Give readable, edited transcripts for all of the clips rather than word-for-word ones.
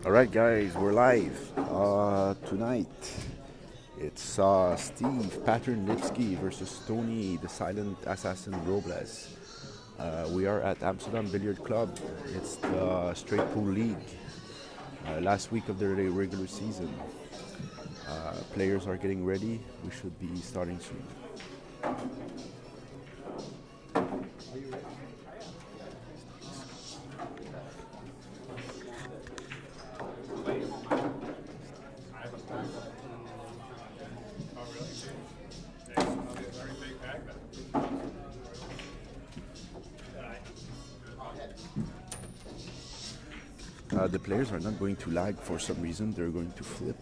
All right, guys, we're live. Tonight, it's Steve, Pattern Lipsky versus Tony, the silent assassin Robles. We are at Amsterdam Billiard Club. It's the Straight Pool League. Last week of the regular season. Players are getting ready. We should be starting soon. The players are not going to lag for some reason. They're going to flip.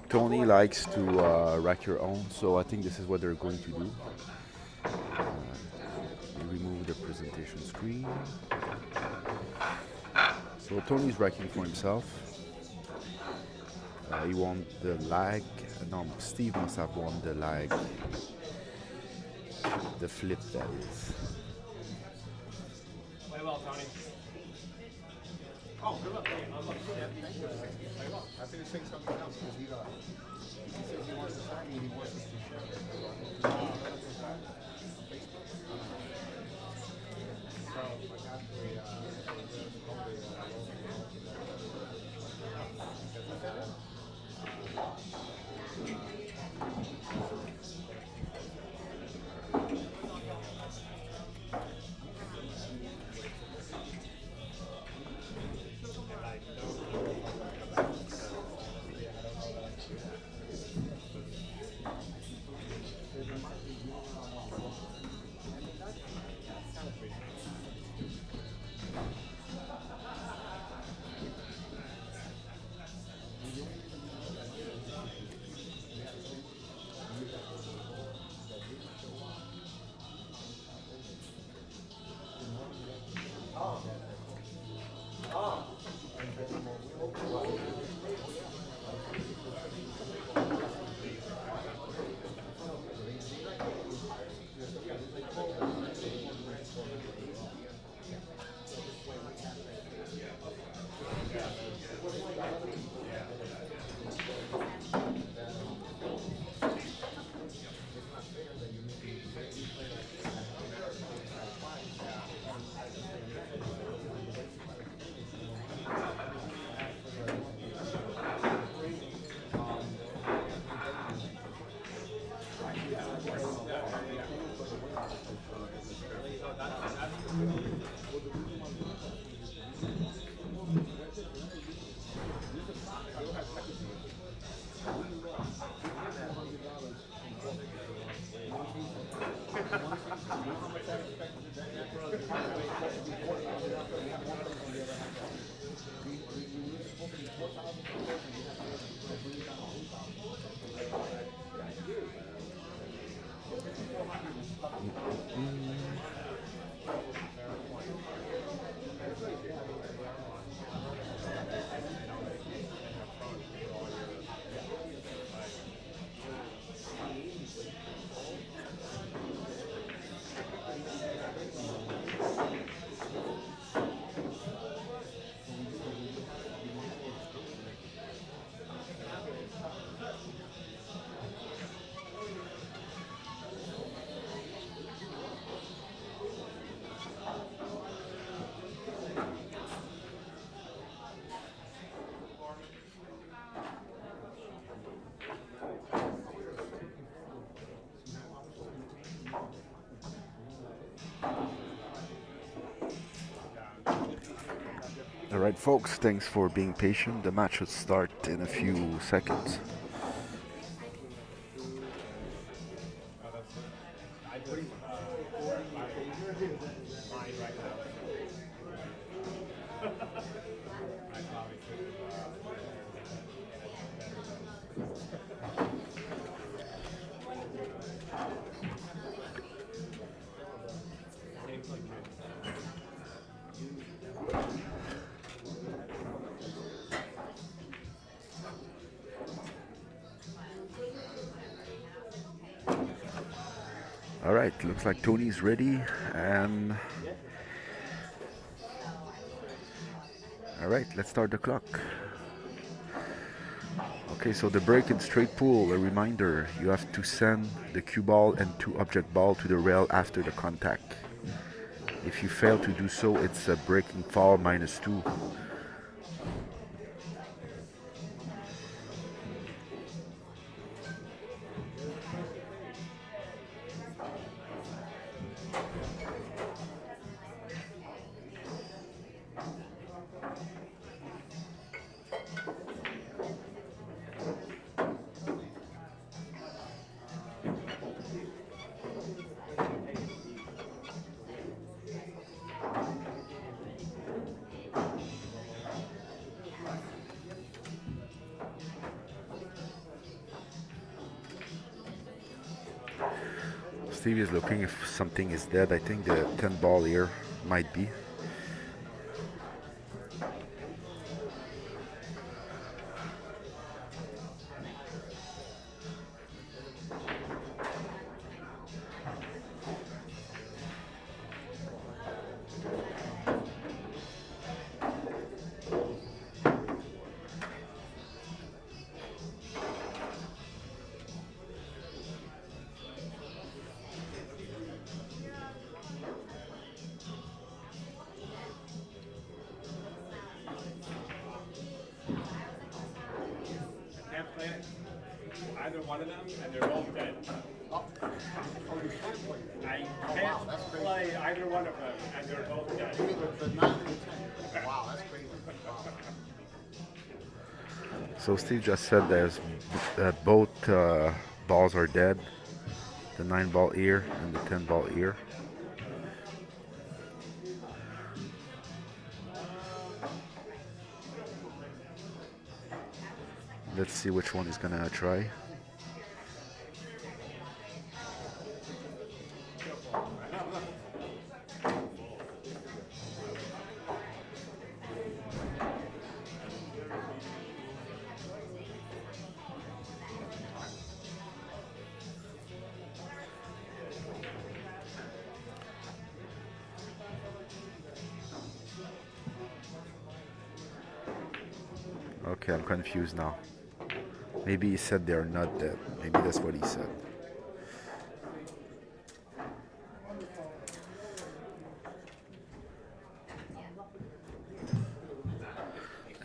Tony likes to rack your own, so I think this is what they're going to do. Remove the presentation screen. So Tony's racking for himself. He won the lag. No, Steve must have won the lag. The flip, that is. Play well, Tony. Oh, good luck. Thank you. Play well. I think he's saying something else because he says he wants to sign me. He wants us to share. Alright, folks, thanks for being patient. The match should start in a few seconds. Alright, looks like Tony's ready, and alright, let's start the clock. Okay, so the break in straight pool, a reminder, you have to send the cue ball and two object ball to the rail after the contact. If you fail to do so, it's a breaking fall -2. Steve is looking if something is dead. I think the 10 ball here might be. Either one of them, and they're both dead. Oh, you can't play that. I Oh, wow, that's can't crazy. play either one of them, and they're both dead. You mean the 9 and the 10? Wow, that's crazy. Wow. So Steve just said there's both balls are dead. The 9 ball here and the 10 ball here. Let's see which one he's gonna try. Okay, I'm confused now. Maybe he said they're not dead. Maybe that's what he said.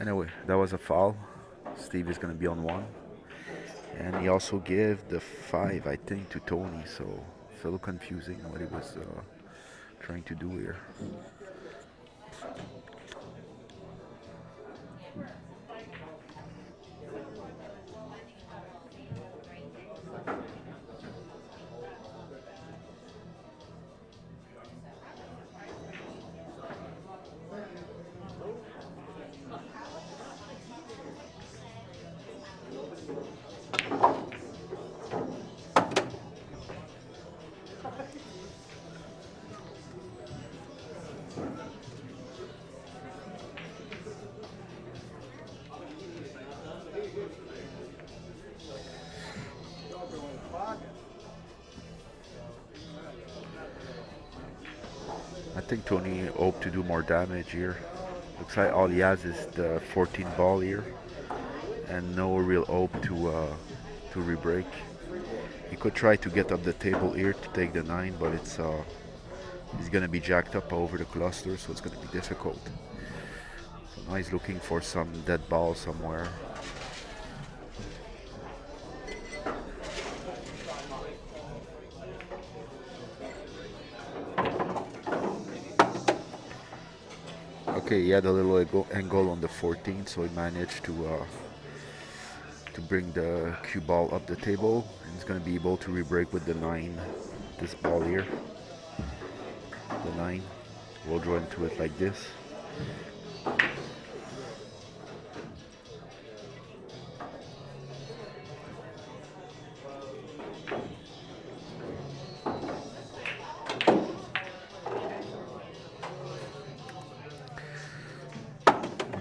Anyway, that was a foul. Steve is going to be on 1. And he also gave the 5, I think, to Tony. So, it's a little confusing what he was trying to do here. I think Tony hoped to do more damage here. Looks like all he has is the 14 ball here, and no real hope to re-break. He could try to get up the table here to take the 9, but he's gonna be jacked up over the cluster, so it's gonna be difficult. So now he's looking for some dead ball somewhere. Okay, he had a little angle on the 14, so he managed to bring the cue ball up the table, and he's going to be able to re-break with the 9. This ball here, the 9. We'll draw into it like this.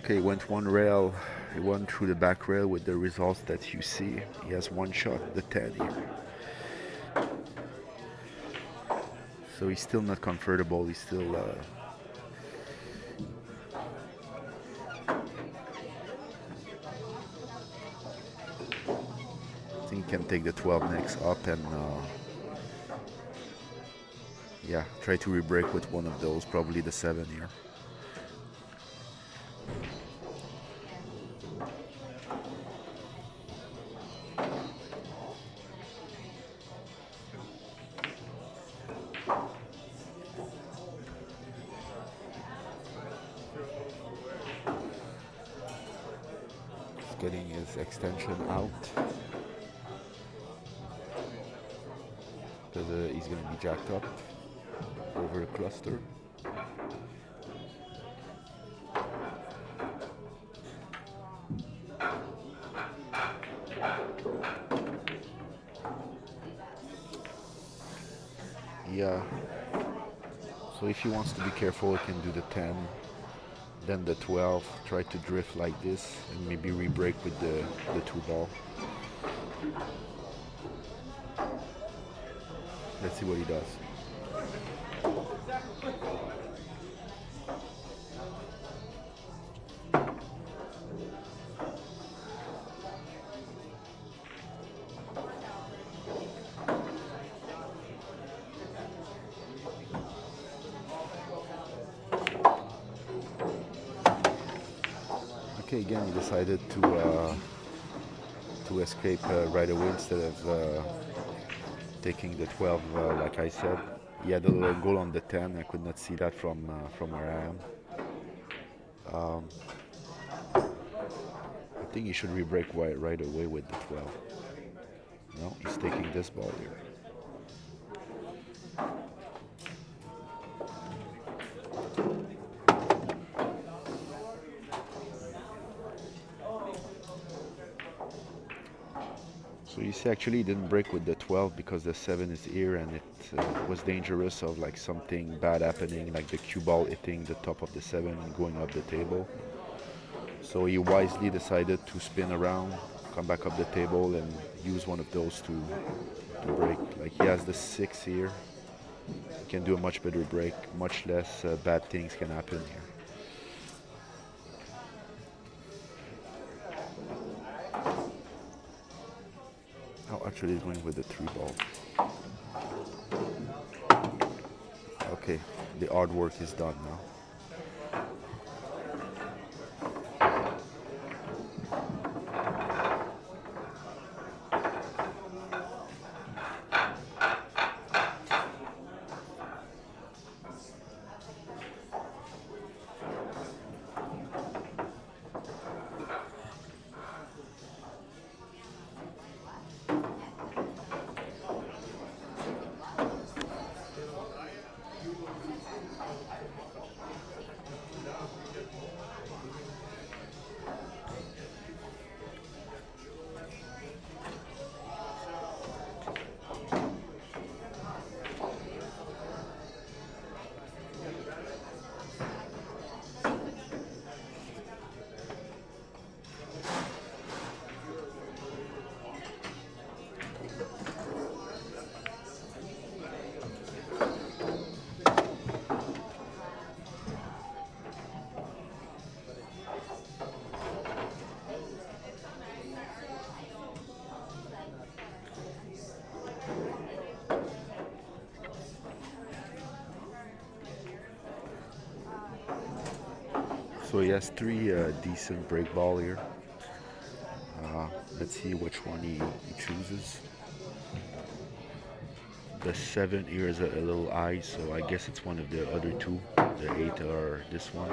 Okay, he went one rail. He went through the back rail with the results that you see. He has one shot, the 10 here. So he's still not comfortable. He's still I think he can take the 12 next up and yeah, try to re-break with one of those, probably the 7 here. Getting his extension out because he's going to be jacked up over a cluster. Yeah, so if he wants to be careful, he can do the 10, then the 12, try to drift like this, and maybe re-break with the 2 ball. Let's see what he does. Okay, again, he decided to escape right away instead of taking the 12, like I said. He had a little goal on the 10. I could not see that from where I am. I think he should re-break right away with the 12. No, he's taking this ball here. So you see, actually, he didn't break with the 12 because the 7 is here, and it was dangerous of like something bad happening, like the cue ball hitting the top of the 7 and going up the table. So he wisely decided to spin around, come back up the table, and use one of those to break. Like he has the 6 here. He can do a much better break, much less bad things can happen here. Oh, actually, he's going with the 3 ball. Okay, the hard work is done now. So he has 3 decent break ball here. Let's see which one he chooses. The 7 here is a little high, so I guess it's one of the other 2, the 8 or this one.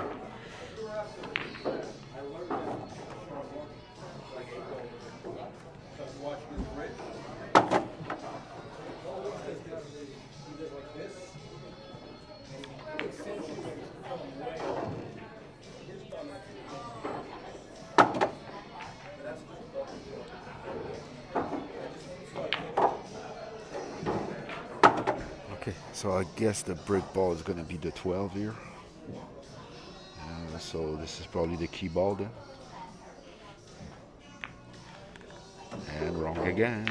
Okay, so I guess the brick ball is gonna be the 12 here. So this is probably the key ball then. And wrong again.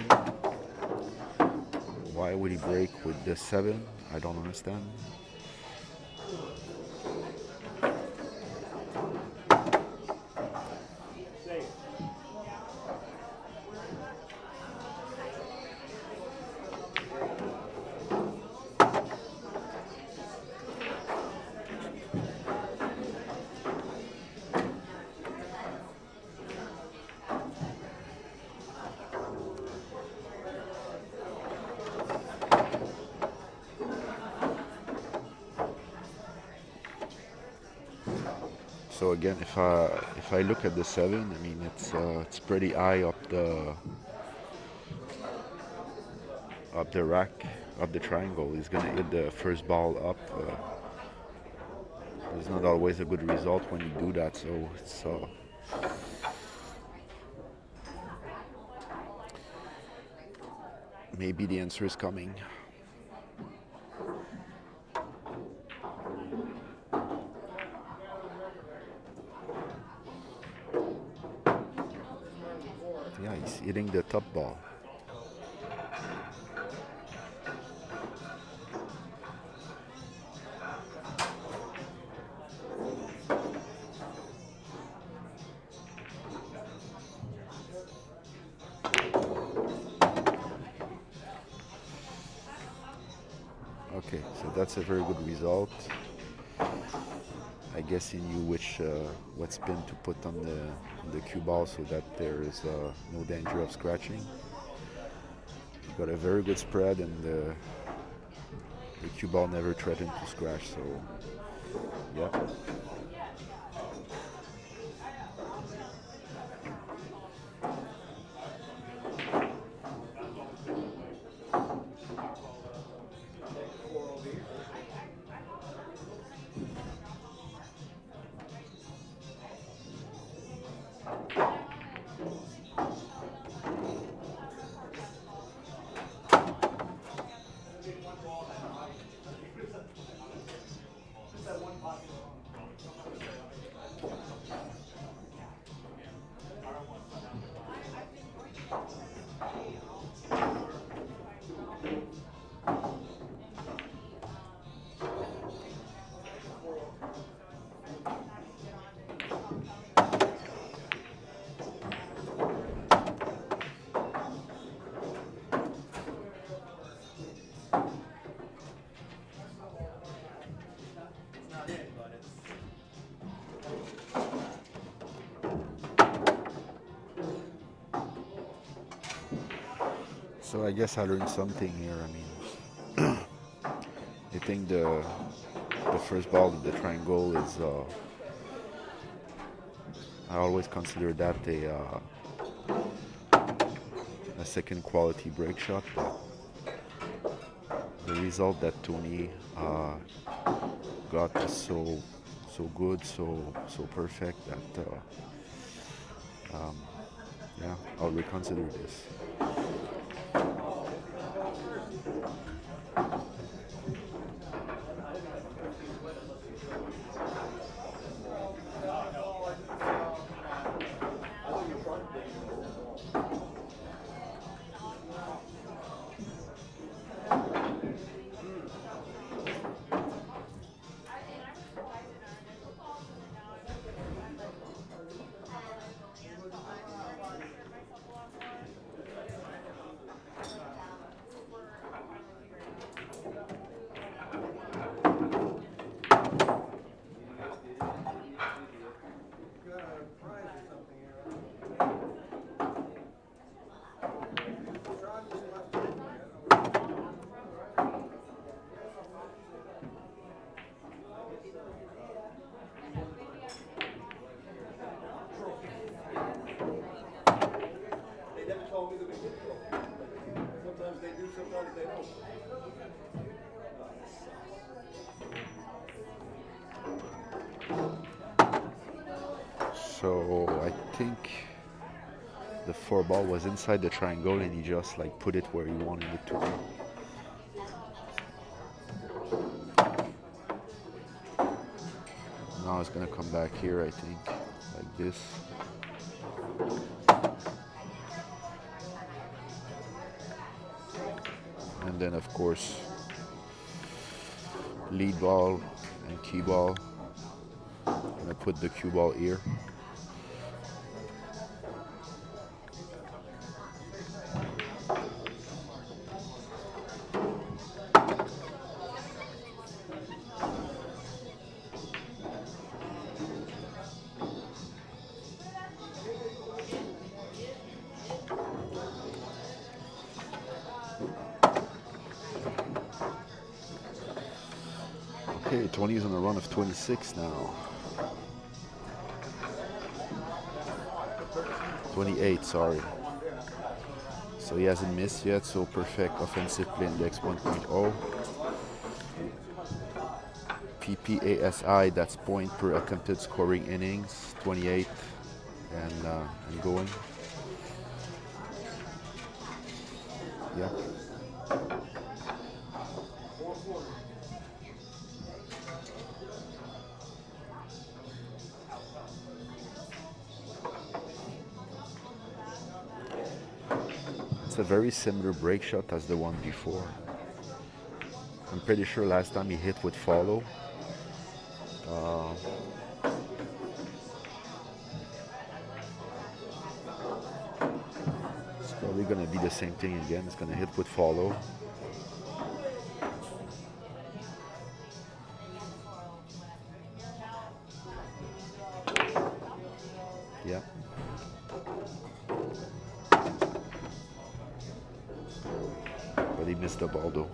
Why would he break with the 7? I don't understand. So again, if I look at the 7, I mean it's pretty high up the rack, up the triangle. He's gonna hit the first ball up. It's not always a good result when you do that. So it's maybe the answer is coming. Yeah, he's hitting the top ball. Okay, so that's a very good result. I guess he knew what spin to put on the cue ball so that there is no danger of scratching. He got a very good spread, and the cue ball never threatened to scratch. So, yeah. So I guess I learned something here. I mean, I think the first ball of the triangle is. I always consider that a second quality break shot. But the result that Tony got is so good, so perfect that yeah, I'll reconsider this. they do, sometimes they don't. So I think the 4 ball was inside the triangle and he just like put it where he wanted it to be. Now it's gonna come back here, I think, like this. And then of course lead ball and key ball. I'm gonna put the cue ball here. Okay, 20 is on a run of 26 now. 28, sorry. So he hasn't missed yet, so perfect offensive play index 1.0. PPASI, that's point per attempted scoring innings, 28 and going. Yeah. It's a very similar break shot as the one before. I'm pretty sure last time he hit with follow. It's probably gonna be the same thing again. It's gonna hit with follow. Yeah. But he missed the ball though.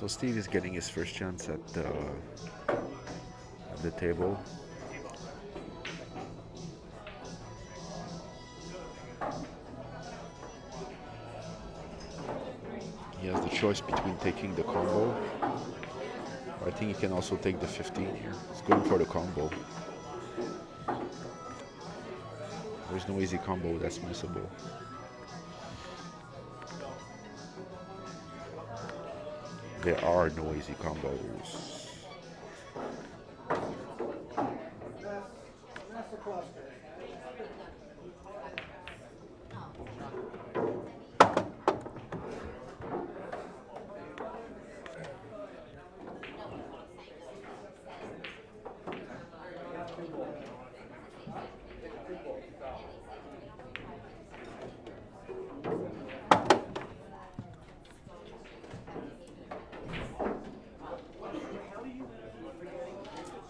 So Steve is getting his first chance at the table. He has the choice between taking the combo. I think he can also take the 15 here. He's going for the combo. There's no easy combo that's missable. There are no easy combos.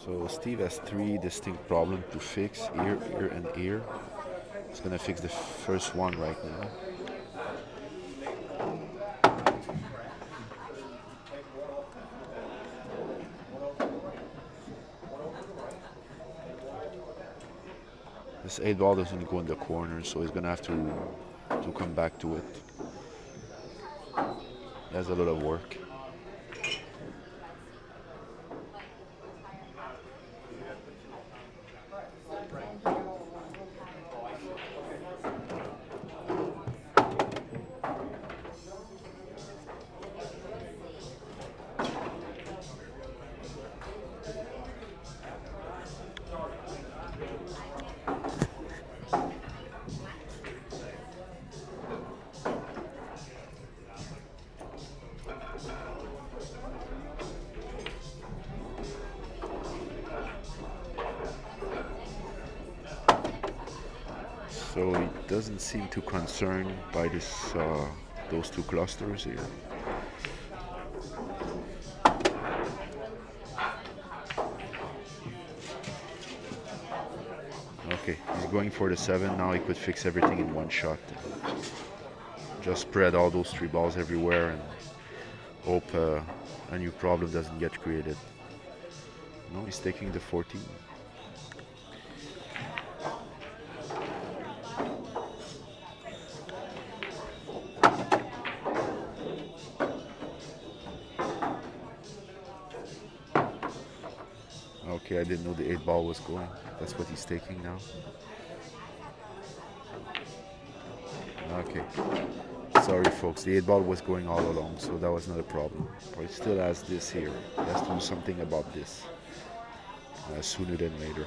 So Steve has 3 distinct problems to fix, here, here, and here. He's gonna fix the first one right now. This 8 ball doesn't go in the corner, so he's gonna have to come back to it. He has a lot of work. doesn't seem too concerned by this those two clusters here. Okay, he's going for the 7. Now he could fix everything in one shot. Just spread all those 3 balls everywhere and hope a new problem doesn't get created. No, he's taking the 14. Okay, I didn't know the 8 ball was going. That's what he's taking now. Okay. Sorry folks, the 8 ball was going all along, so that was not a problem. But he still has this here. He has to do something about this. Sooner than later.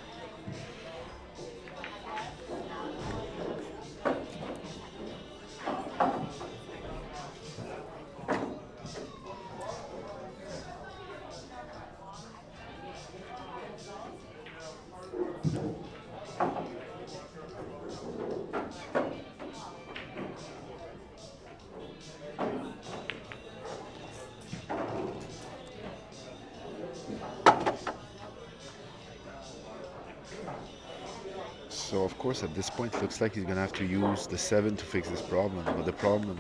So of course at this point it looks like he's gonna have to use the 7 to fix this problem. But the problem,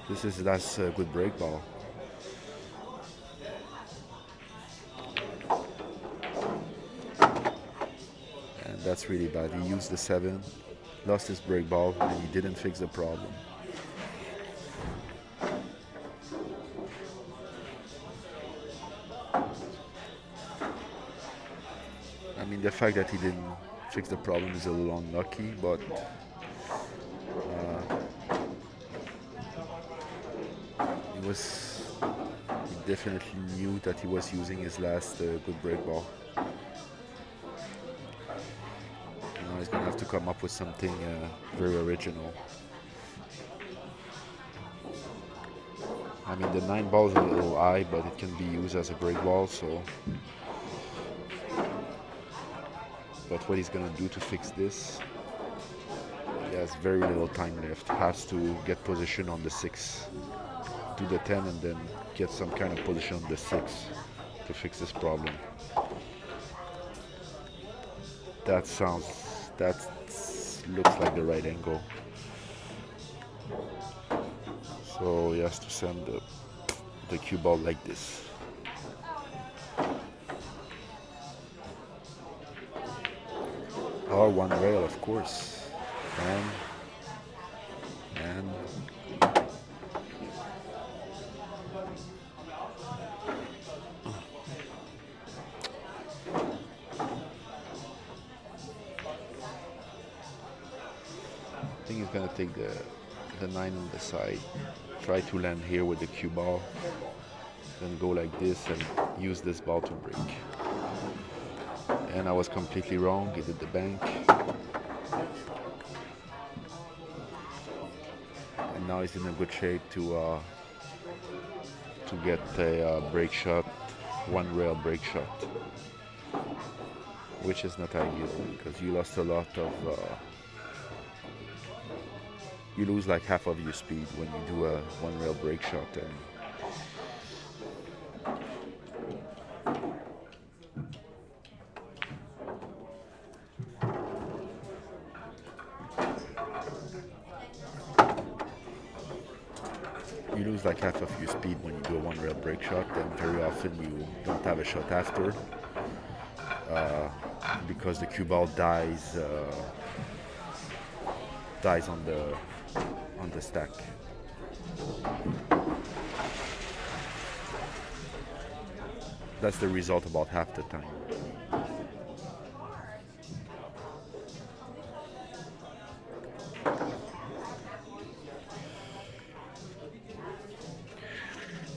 that's a good break ball. And that's really bad. He used the 7, lost his break ball, and he didn't fix the problem. I mean, the fact that he didn't fix the problem is a little unlucky, but he definitely knew that he was using his last good break ball. Now he's gonna have to come up with something very original. I mean, the 9 ball is a little high, but it can be used as a break ball, so. But what he's gonna do to fix this, he has very little time left. Has to get position on the 6, do the 10, and then get some kind of position on the 6 to fix this problem. That looks like the right angle. So he has to send the cue ball like this. Or 1 rail, of course. And I think he's gonna take the 9 on the side, try to land here with the cue ball, then go like this and use this ball to break. And I was completely wrong. He did the bank. And now he's in a good shape to get a break shot, 1 rail break shot, which is not ideal because you lost a lot of. You lose like half of your speed when you do a 1 rail break shot. And you lose like half of your speed when you do a 1 rail break shot, and very often you don't have a shot after because the cue ball dies on the stack. That's the result about half the time.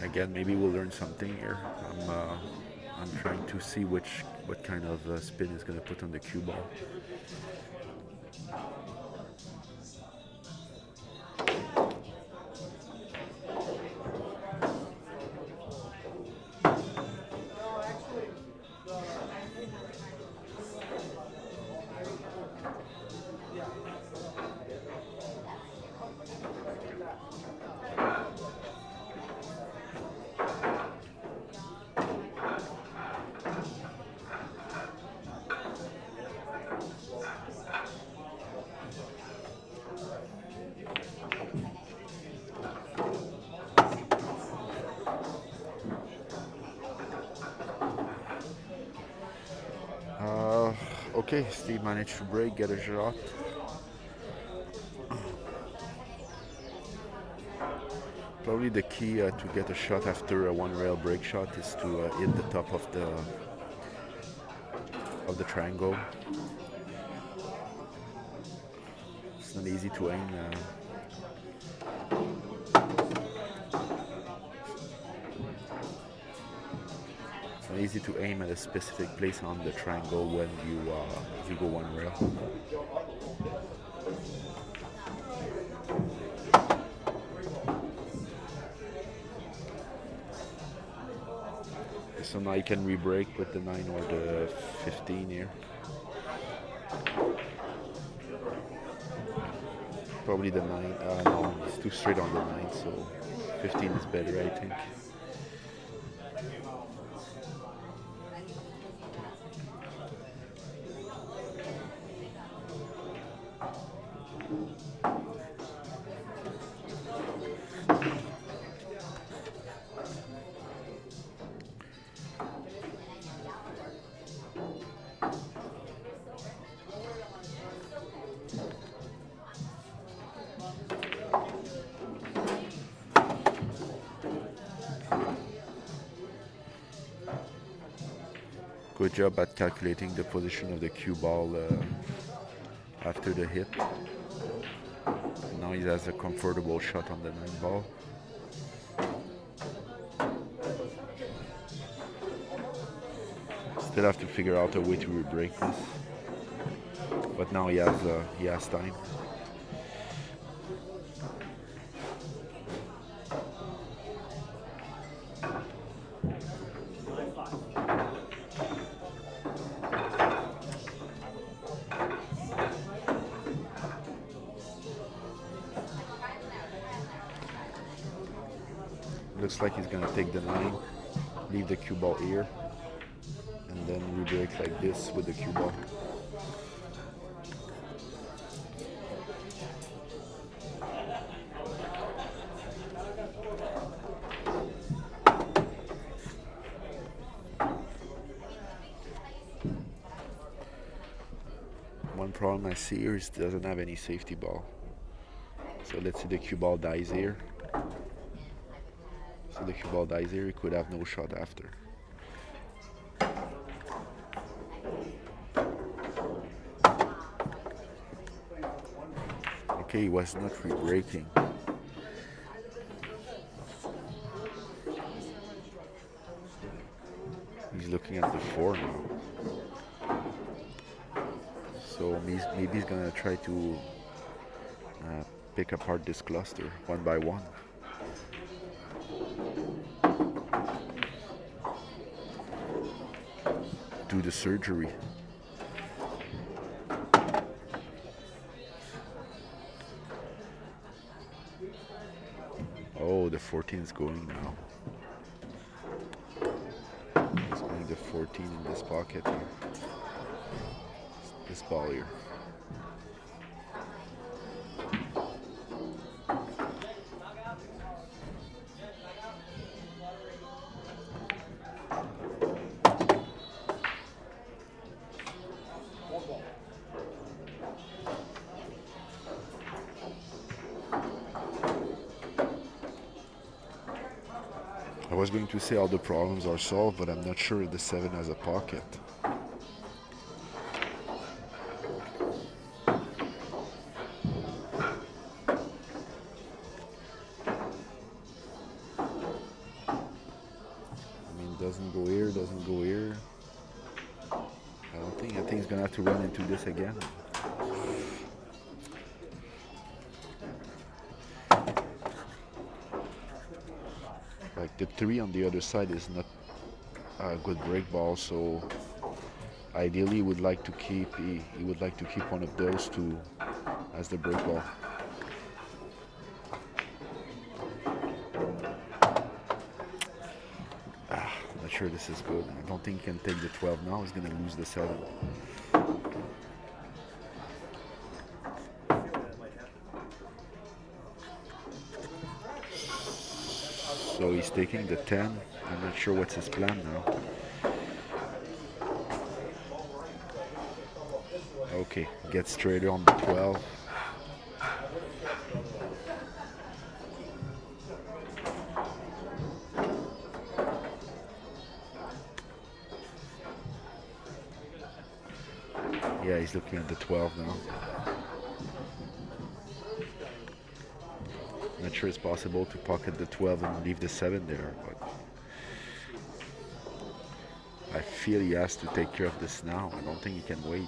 Again, maybe we'll learn something here. I'm trying to see what kind of spin is going to put on the cue ball. Okay, Steve managed to break, get a shot. Probably the key to get a shot after a one rail break shot is to hit the top of the triangle. It's not easy to aim. It's not easy to aim at a specific place on the triangle when you go one rail. So now you can re-break with the 9 or the 15 here. Probably the 9. No, it's too straight on the 9, so 15 is better, I think. Good job at calculating the position of the cue ball after the hit. Now he has a comfortable shot on the 9 ball. Still have to figure out a way to re-break this, but now he has time. Looks like he's gonna take the 9, leave the cue ball here, and then re-break like this with the cue ball. One problem I see here is it doesn't have any safety ball. So let's say the cue ball dies here. So the cue ball dies here, he could have no shot after. Okay, he was not re-breaking. He's looking at the 4 now. So maybe he's gonna try to pick apart this cluster one by one. Do the surgery. Oh, the 14 is going now. He's going the 14 in this pocket here. This ball here. I was going to say all the problems are solved, but I'm not sure if the 7 has a pocket. Doesn't go here, doesn't go here. I think he's gonna have to run into this again. Like the 3 on the other side is not a good break ball, so ideally he would like to keep one of those two as the break ball. Sure, this is good. I don't think he can take the 12 now. He's gonna lose the 7. So he's taking the 10. I'm not sure what's his plan now. Okay, gets straighter on the 12. Yeah, he's looking at the 12 now. Not sure it's possible to pocket the 12 and leave the 7 there, but I feel he has to take care of this now. I don't think he can wait.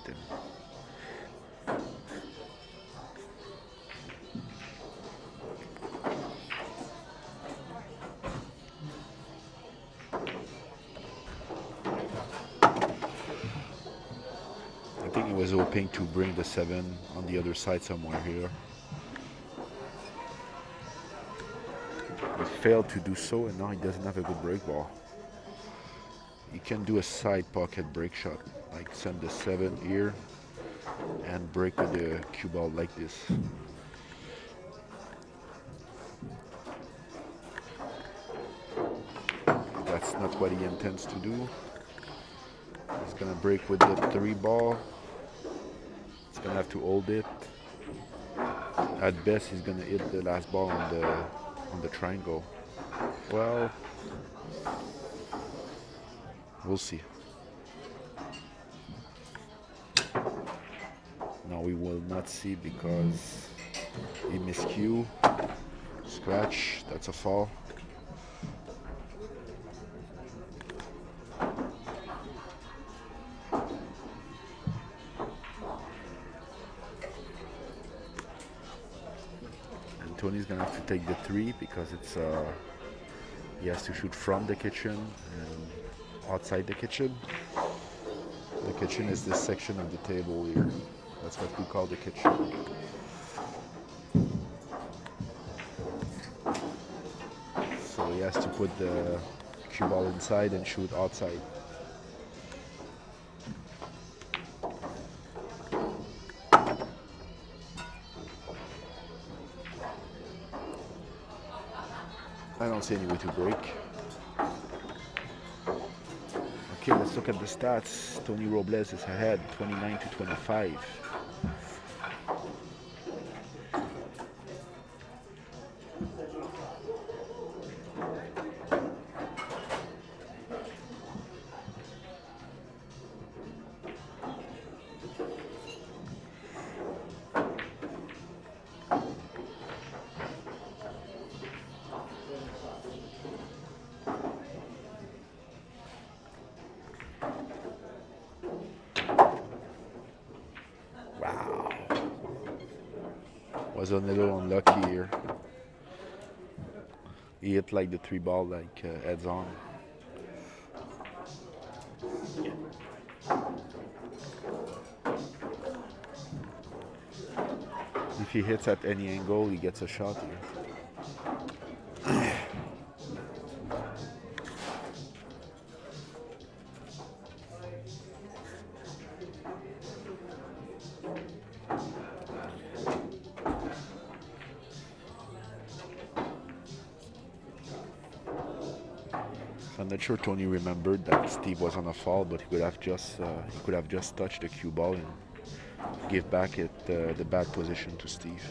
I think he was hoping to bring the 7 on the other side somewhere here. He failed to do so, and now he doesn't have a good break ball. You can do a side pocket break shot, like send the 7 here and break with the cue ball like this. That's not what he intends to do. He's gonna break with the 3 ball. He's gonna have to hold it. At best, he's gonna hit the last ball on the triangle. Well, we'll see. No, we will not see because he miscue. Scratch, that's a fall. And Tony's gonna have to take the 3 because it's he has to shoot from the kitchen and outside the kitchen. The kitchen is this section of the table here. That's what we call the kitchen. So he has to put the cue ball inside and shoot outside. I don't see any way to break. Okay, let's look at the stats. Tony Robles is ahead, 29 to 25. Wow. Was a little unlucky here. He hit like the 3 ball like heads on. If he hits at any angle, he gets a shot here. I'm not sure Tony remembered that Steve was on a fall, but he could have just touched the cue ball and give back the bad position to Steve.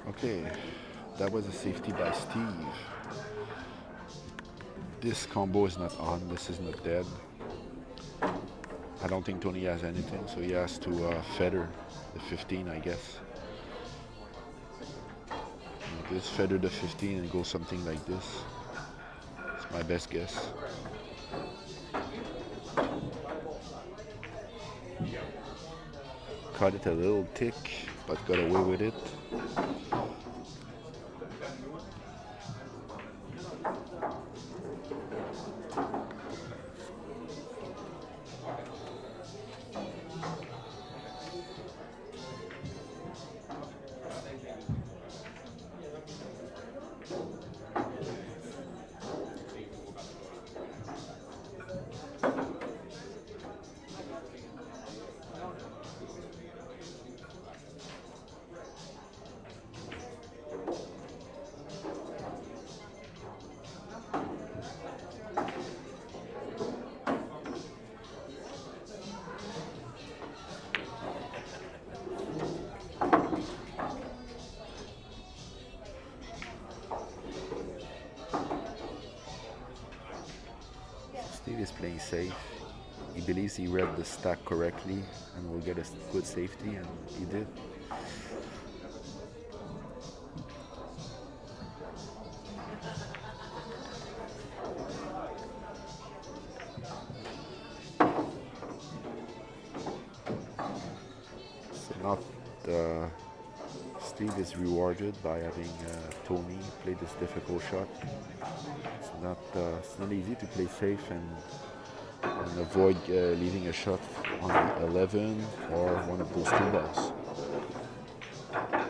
Okay, that was a safety by Steve. This combo is not on, this is not dead. I don't think Tony has anything, so he has to feather the 15, I guess. This feather to 15 and go something like this. It's my best guess. Caught it a little thick, but got away with it. Steve is playing safe. He believes he read the stack correctly and will get a good safety, and he did. So now Steve is rewarded by having Tony play this difficult shot. It's not easy to play safe and avoid leaving a shot on the 11 or one of those two balls.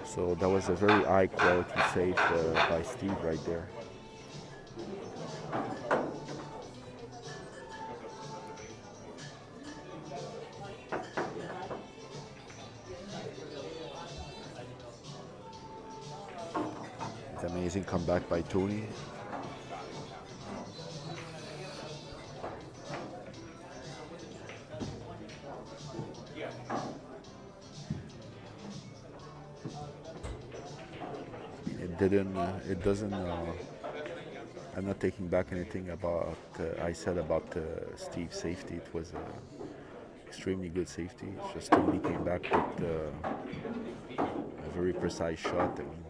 So that was a very high quality save by Steve right there. It's an amazing comeback by Tony. It doesn't, I'm not taking back anything about I said about Steve's safety. It was extremely good safety. It's just Tony came back with a very precise shot. I mean,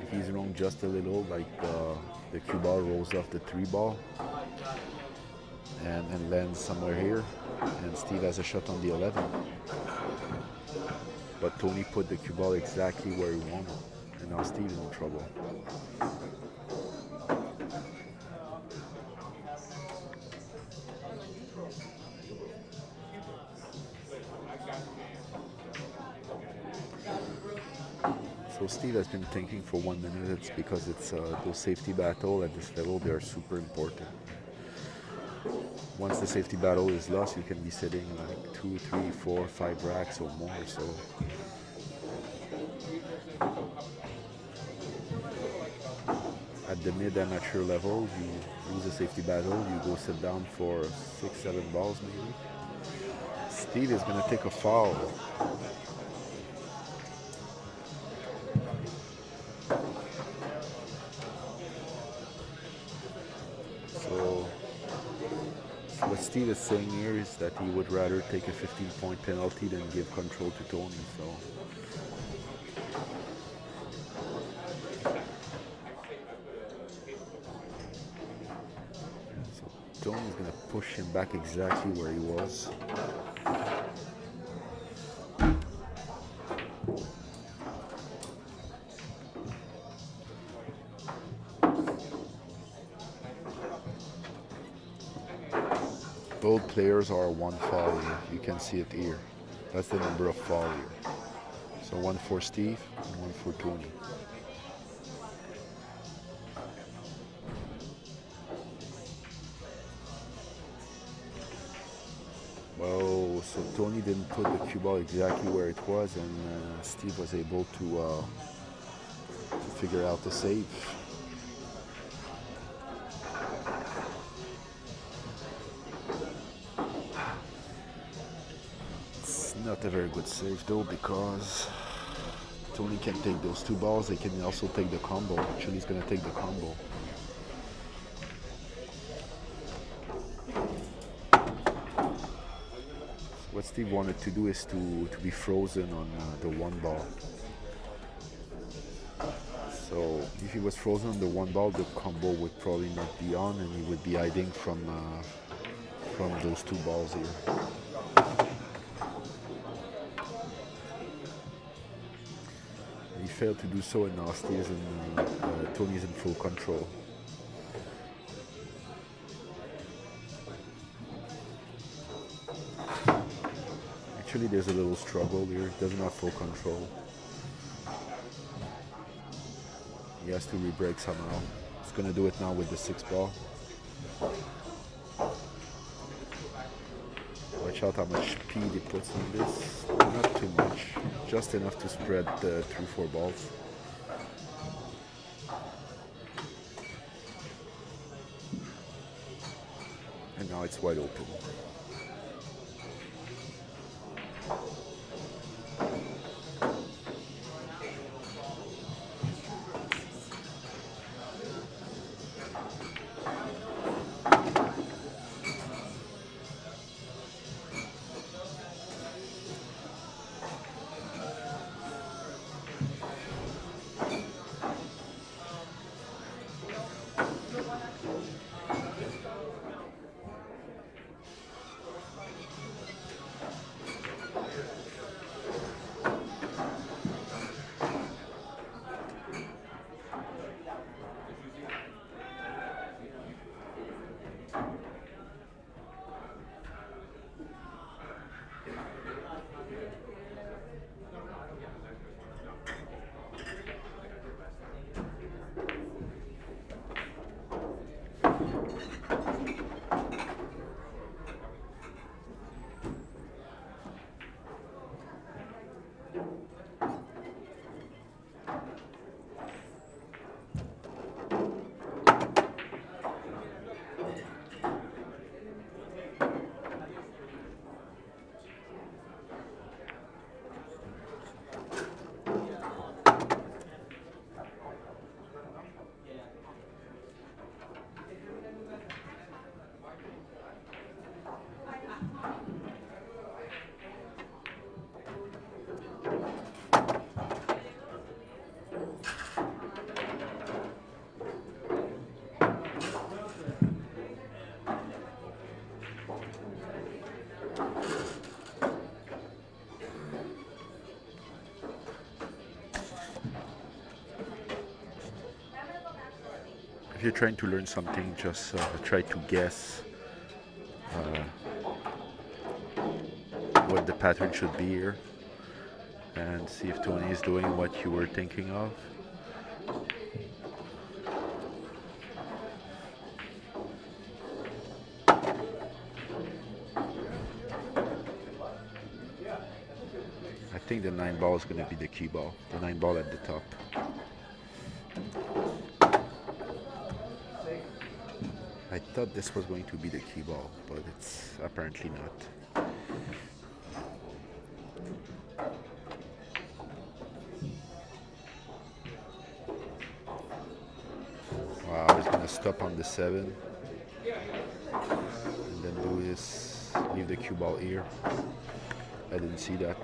if he's wrong just a little, like the cue ball rolls off the 3 ball and lands somewhere here, and Steve has a shot on the 11. But Tony put the cue ball exactly where he wanted, and now Steve's in trouble. So Steve has been thinking for 1 minute. It's because it's those safety battles at this level, they are super important. Once the safety battle is lost, you can be sitting like 2, 3, 4, 5 racks or more. So at the mid-amateur level, you lose a safety battle, you go sit down for 6, 7 balls maybe. Steve is going to take a foul. What Steve is saying here is that he would rather take a 15-point penalty than give control to Tony. So Tony's going to push him back exactly where he was. Both players are 1 foul here. You can see it here. That's the number of foul here. So 1 for Steve and 1 for Tony. Well, so Tony didn't put the cue ball exactly where it was, and Steve was able to figure out the save. Not a very good save though, because Tony can take those 2 balls. He can also take the combo. Actually, he's going to take the combo. what Steve wanted to do is to be frozen on the one ball. So if he was frozen on the one ball, the combo would probably not be on, and he would be hiding from those two balls here. He failed to do so, and now Steve's in, Tony's in full control. Actually, there's a little struggle here. He doesn't have full control. He has to re-break somehow. He's gonna do it now with the 6 ball. Watch out how much speed he puts on this. Not too much, just enough to spread the 3-4 balls. And now it's wide open. If you're trying to learn something, just try to guess what the pattern should be here, and see if Tony is doing what you were thinking of. I think the 9 ball is going to be the key ball, the 9 ball at the top. I thought this was going to be the key ball, but it's apparently not. Wow, he's gonna stop on the 7 and then do this, leave the cue ball here. I didn't see that.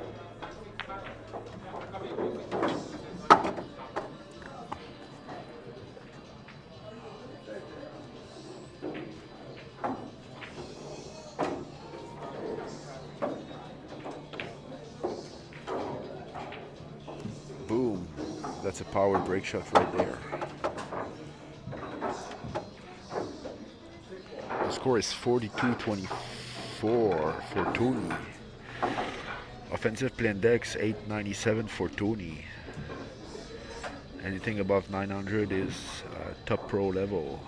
Boom. That's a power break shot right there. The score is 42-24 for Tony. Offensive play index 897 for Tony. Anything above 900 is top pro level.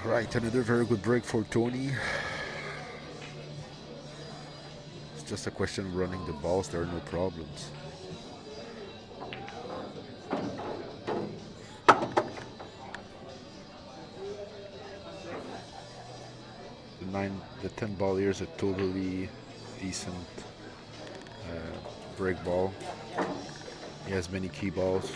Right, another very good break for Tony. It's just a question of running the balls, there are no problems. The 10 ball here is a totally decent break ball. He has many key balls.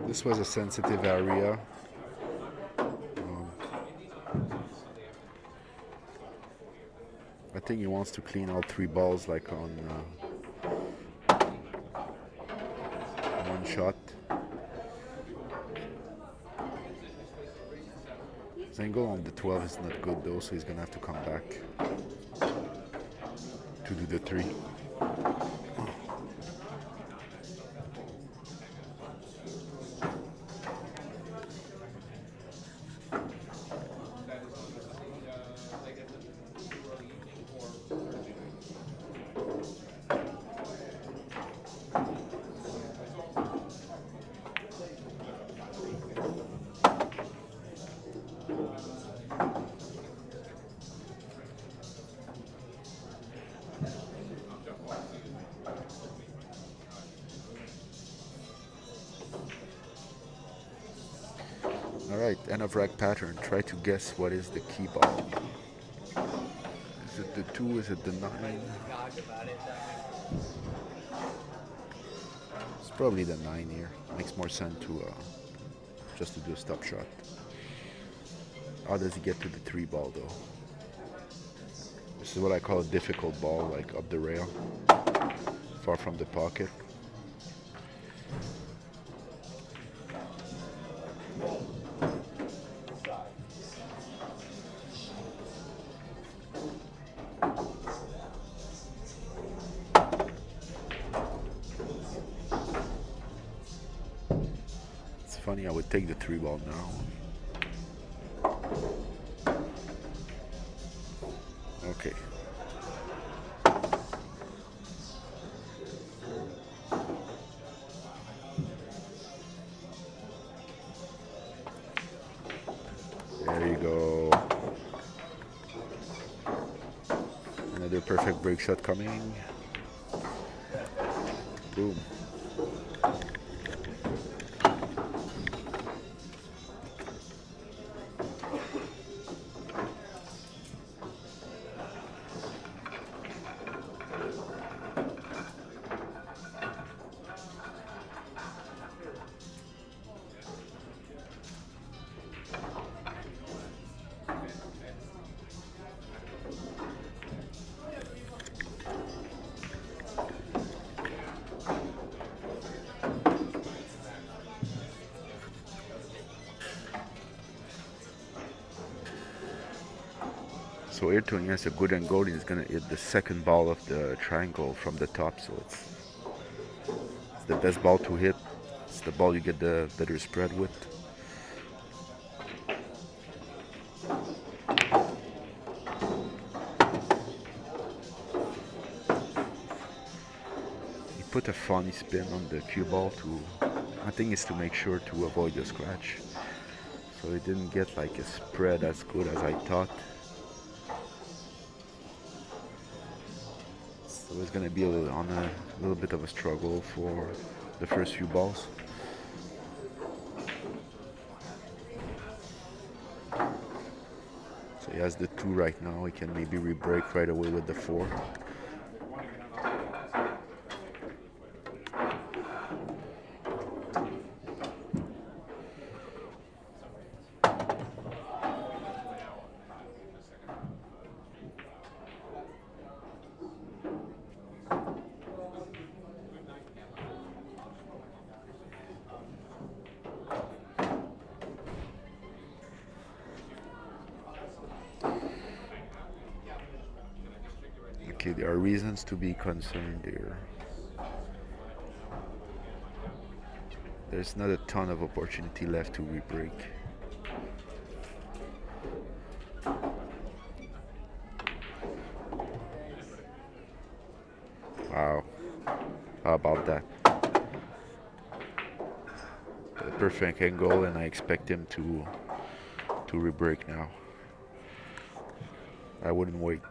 This was a sensitive area. I think he wants to clean all 3 balls like on one shot. His angle on the 12 is not good though, so he's gonna have to come back to do the 3. Alright, end of rack pattern. Try to guess what is the key ball. Is it the 2? Is it the 9? It's probably the 9 here. Makes more sense to just to do a stop shot. How does he get to the 3 ball though? This is what I call a difficult ball, like up the rail, far from the pocket. Funny, I would take the 3 ball now. Okay. There you go. Another perfect break shot coming. Boom. So Ayrton has a good angle. He's gonna hit the second ball of the triangle from the top. So it's the best ball to hit. It's the ball you get the better spread with. He put a funny spin on the cue ball to, I think it's to make sure to avoid the scratch. So it didn't get like a spread as good as I thought. So it's gonna be a little bit of a struggle for the first few balls. So he has the 2 right now. He can maybe re-break right away with the 4. Okay, there are reasons to be concerned here. There's not a ton of opportunity left to re-break. Wow, how about that? A perfect angle, and I expect him to re-break now. I wouldn't wait.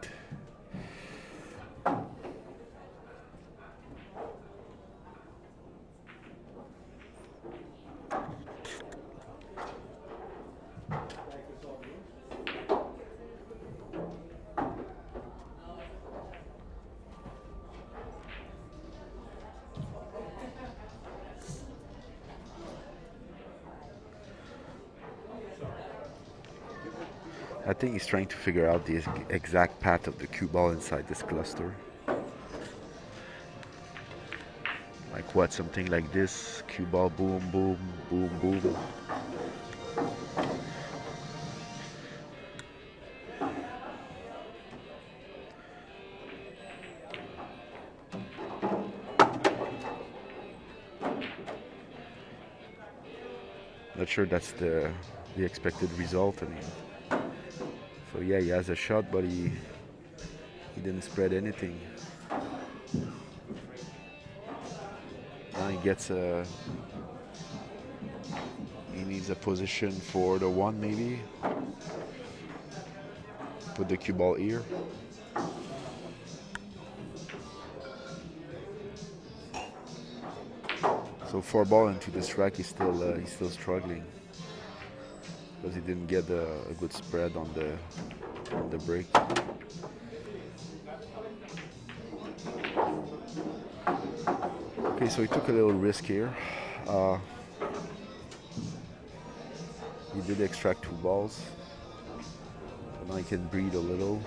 I think he's trying to figure out the exact path of the cue ball inside this cluster. Like what, something like this, cue ball, boom, boom, boom, boom. Not sure that's the expected result. I mean, so yeah, he has a shot, but he didn't spread anything. Now he gets a. He needs a position for the 1 maybe. Put the cue ball here. So 4 ball into this rack, he's still struggling because he didn't get a good spread on the break. Okay, so he took a little risk here. He did extract 2 balls. So now he can breathe a little.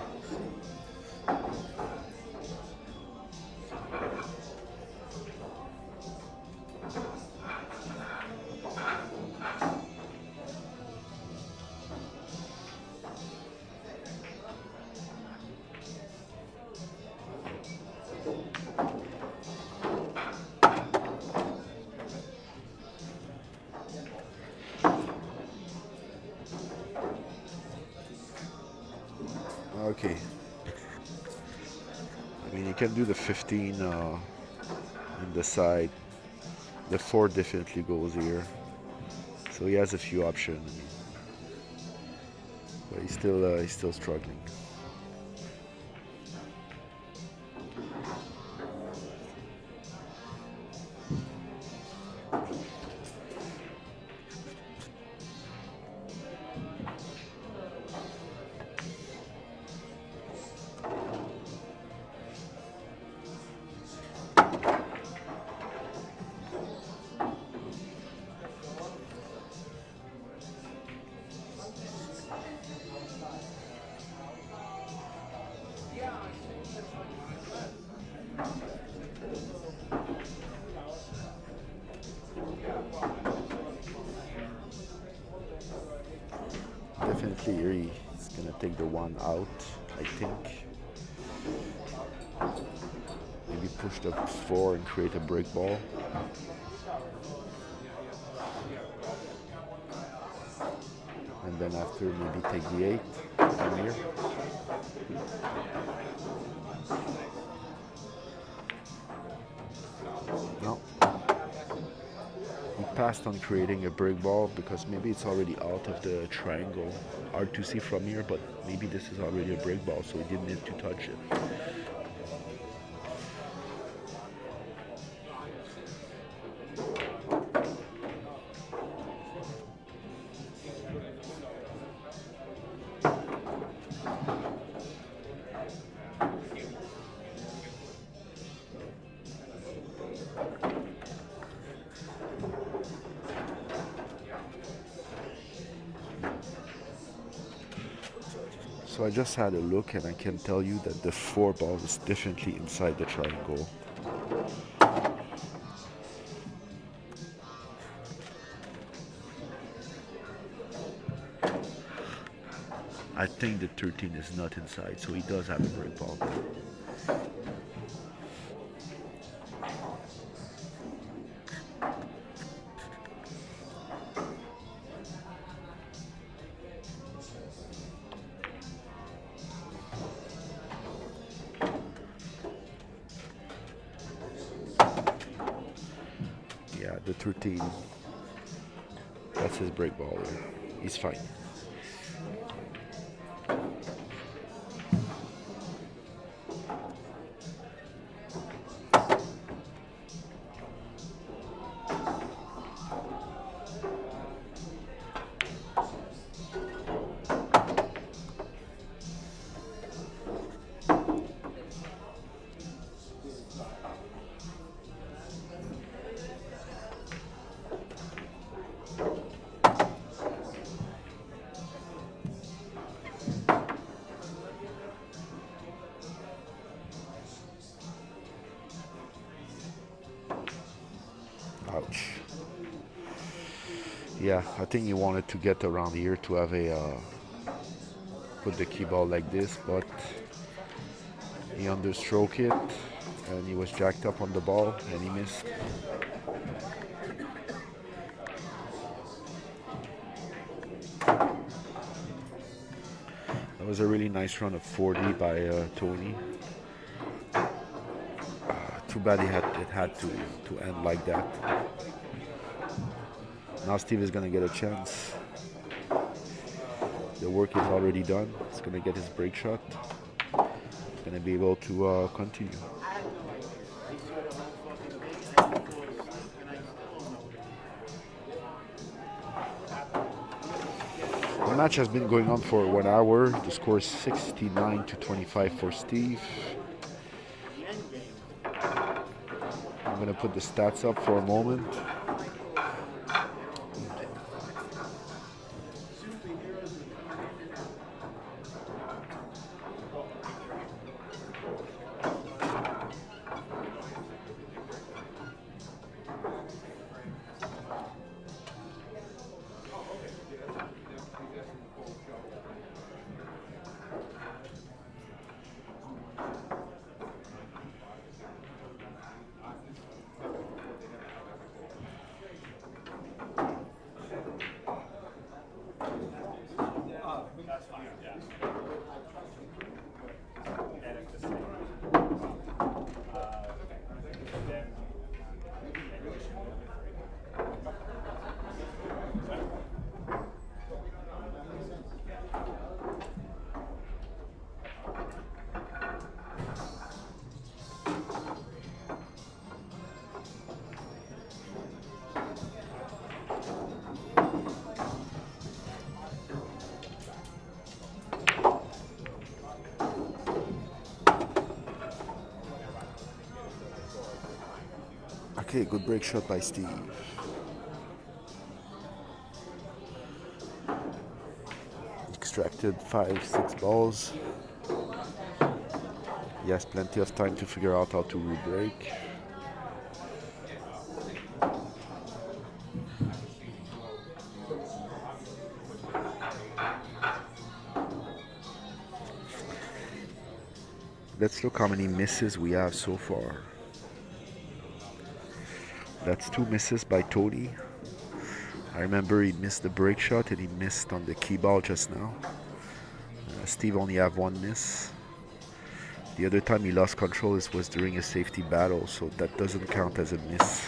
Okay. I mean, you can do the 15 in the side. The 4 definitely goes here. So he has a few options. But he's still struggling. Definitely here he's gonna take the 1 out, I think. Maybe push the 4 and create a break ball. And then after maybe take the 8 from here. fast on creating a break ball because maybe it's already out of the triangle. Hard to see from here, but maybe this is already a break ball, so he didn't need to touch it. So I just had a look and I can tell you that the 4 ball is definitely inside the triangle. I think the 13 is not inside, so he does have a break ball. Yeah, the 13, that's his break ball there. He's fine. Ouch. Yeah, I think he wanted to get around here to have a put the key ball like this, but he understroked it and he was jacked up on the ball and he missed. That was a really nice run of 40 by Tony. Too bad it had to end like that. Now Steve is going to get a chance. The work is already done. He's going to get his break shot. He's going to be able to continue. The match has been going on for 1 hour. The score is 69-25 for Steve. I'm going to put the stats up for a moment. That's fine, yeah. And if the same. Then. Okay, good break shot by Steve. Extracted 5-6 balls. He has plenty of time to figure out how to re-break. Let's look how many misses we have so far. That's 2 misses by Tony. I remember he missed the break shot and he missed on the key ball just now. Steve only have 1 miss. The other time he lost control was during a safety battle, so that doesn't count as a miss.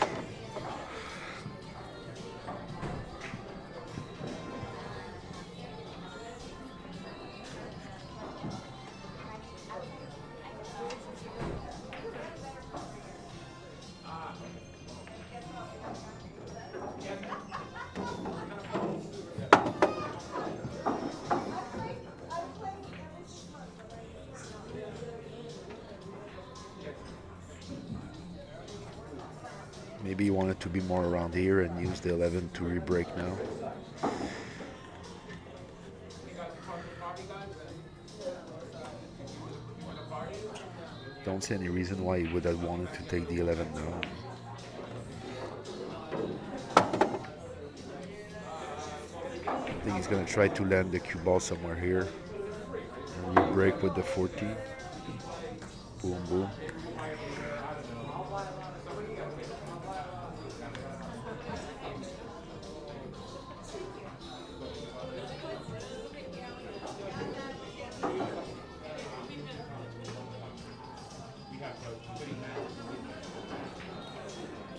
Maybe he wanted to be more around here and use the 11 to re-break now. Don't see any reason why he would have wanted to take the 11 now. I think he's gonna try to land the cue ball somewhere here and re-break with the 14. Boom, boom.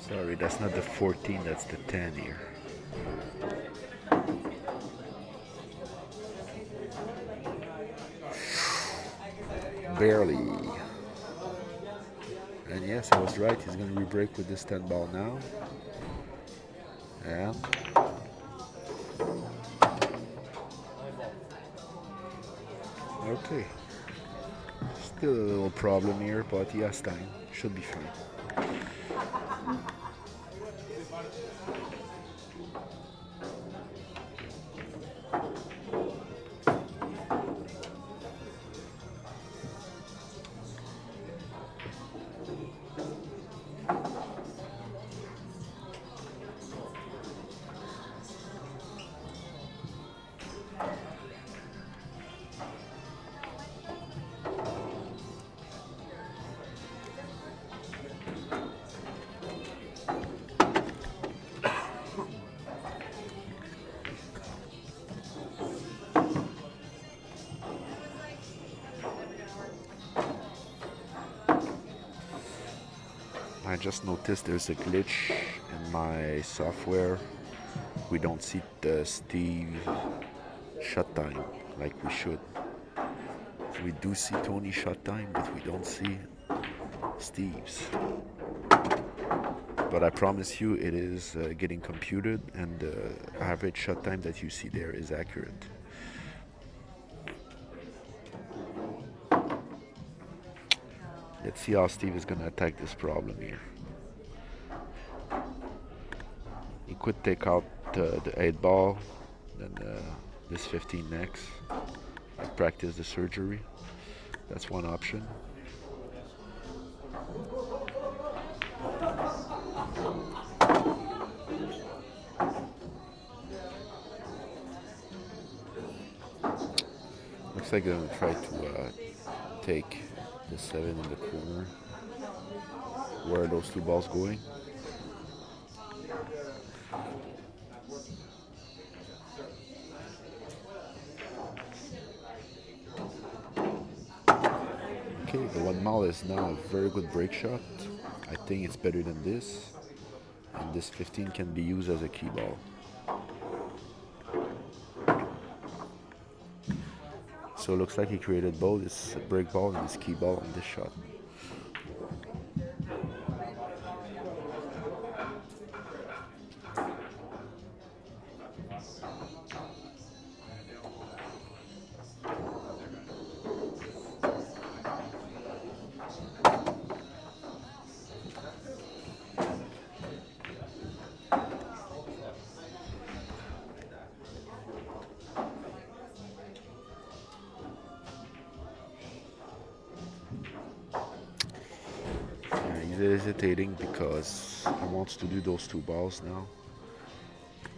Sorry, that's not the 14, that's the 10 here. Barely. And yes, I was right, he's going to re-break with this 10 ball now. Yeah. Okay. Still a little problem here, but he has time. Should be fine. I just noticed there's a glitch in my software. We don't see the Steve shot time like we should. We do see Tony's shot time, but we don't see Steve's. But I promise you it is getting computed, and the average shot time that you see there is accurate. Let's see how Steve is going to attack this problem here. He could take out the 8 ball, then this 15 next, and practice the surgery. That's one option. Looks like they're going to try to take the 7 in the corner. Where are those 2 balls going? Okay, the 1 mile is now a very good break shot. I think it's better than this. And this 15 can be used as a key ball. So it looks like he created both his break ball and his key ball on this shot. He's hesitating because he wants to do those 2 balls now,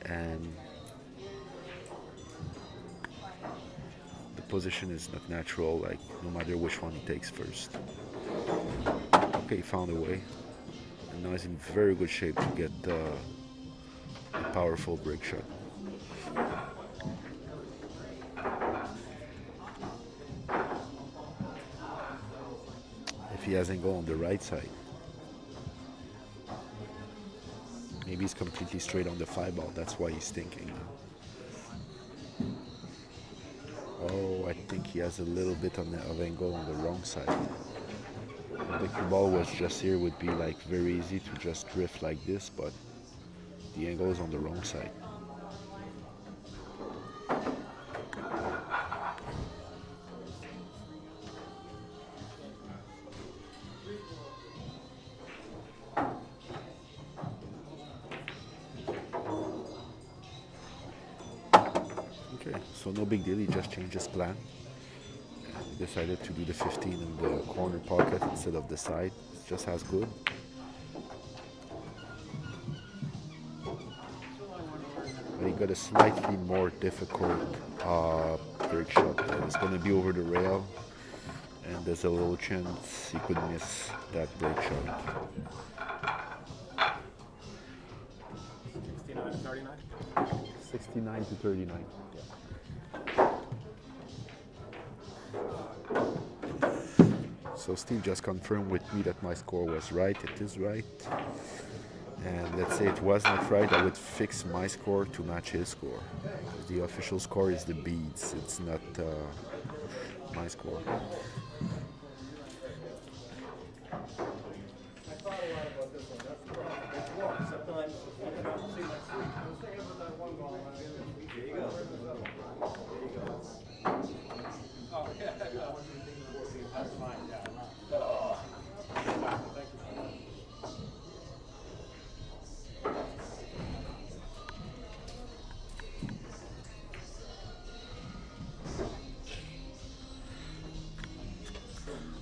and the position is not natural, like no matter which one he takes first. Okay, he found a way, and now he's in very good shape to get a powerful break shot. If he hasn't gone on the right side, maybe he's completely straight on the 5 ball. That's why he's thinking. Oh, I think he has a little bit of angle on the wrong side. If the cue ball was just here, it would be like very easy to just drift like this, but the angle is on the wrong side. So no big deal, he just changed his plan. He decided to do the 15 in the corner pocket instead of the side. It's just as good. But he got a slightly more difficult break shot. It's going to be over the rail, and there's a little chance he could miss that break shot. 69 to 39? 69 to 39. So Steve just confirmed with me that my score was right. It is right. And let's say it was not right, I would fix my score to match his score. The official score is the beads, it's not my score.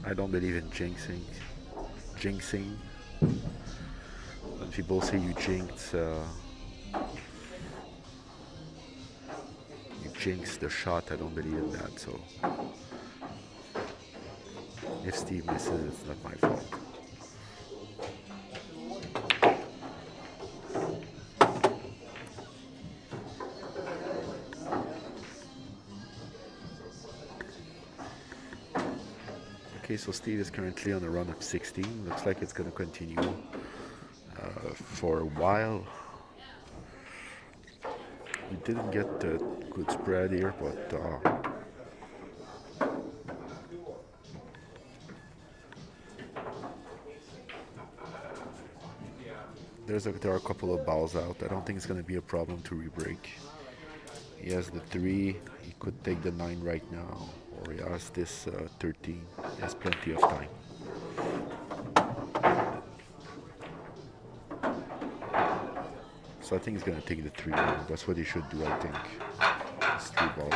I don't believe in jinxing. When people say you jinx the shot, I don't believe in that. So if Steve misses, it's not my fault. Okay, so Steve is currently on a run of 16. Looks like it's going to continue for a while. We didn't get a good spread here, but there are a couple of balls out. I don't think it's going to be a problem to re-break. He has the 3. He could take the 9 right now, or he has this 13. He has plenty of time. So I think he's going to take the 3 now. That's what he should do, I think. It's 3 ball.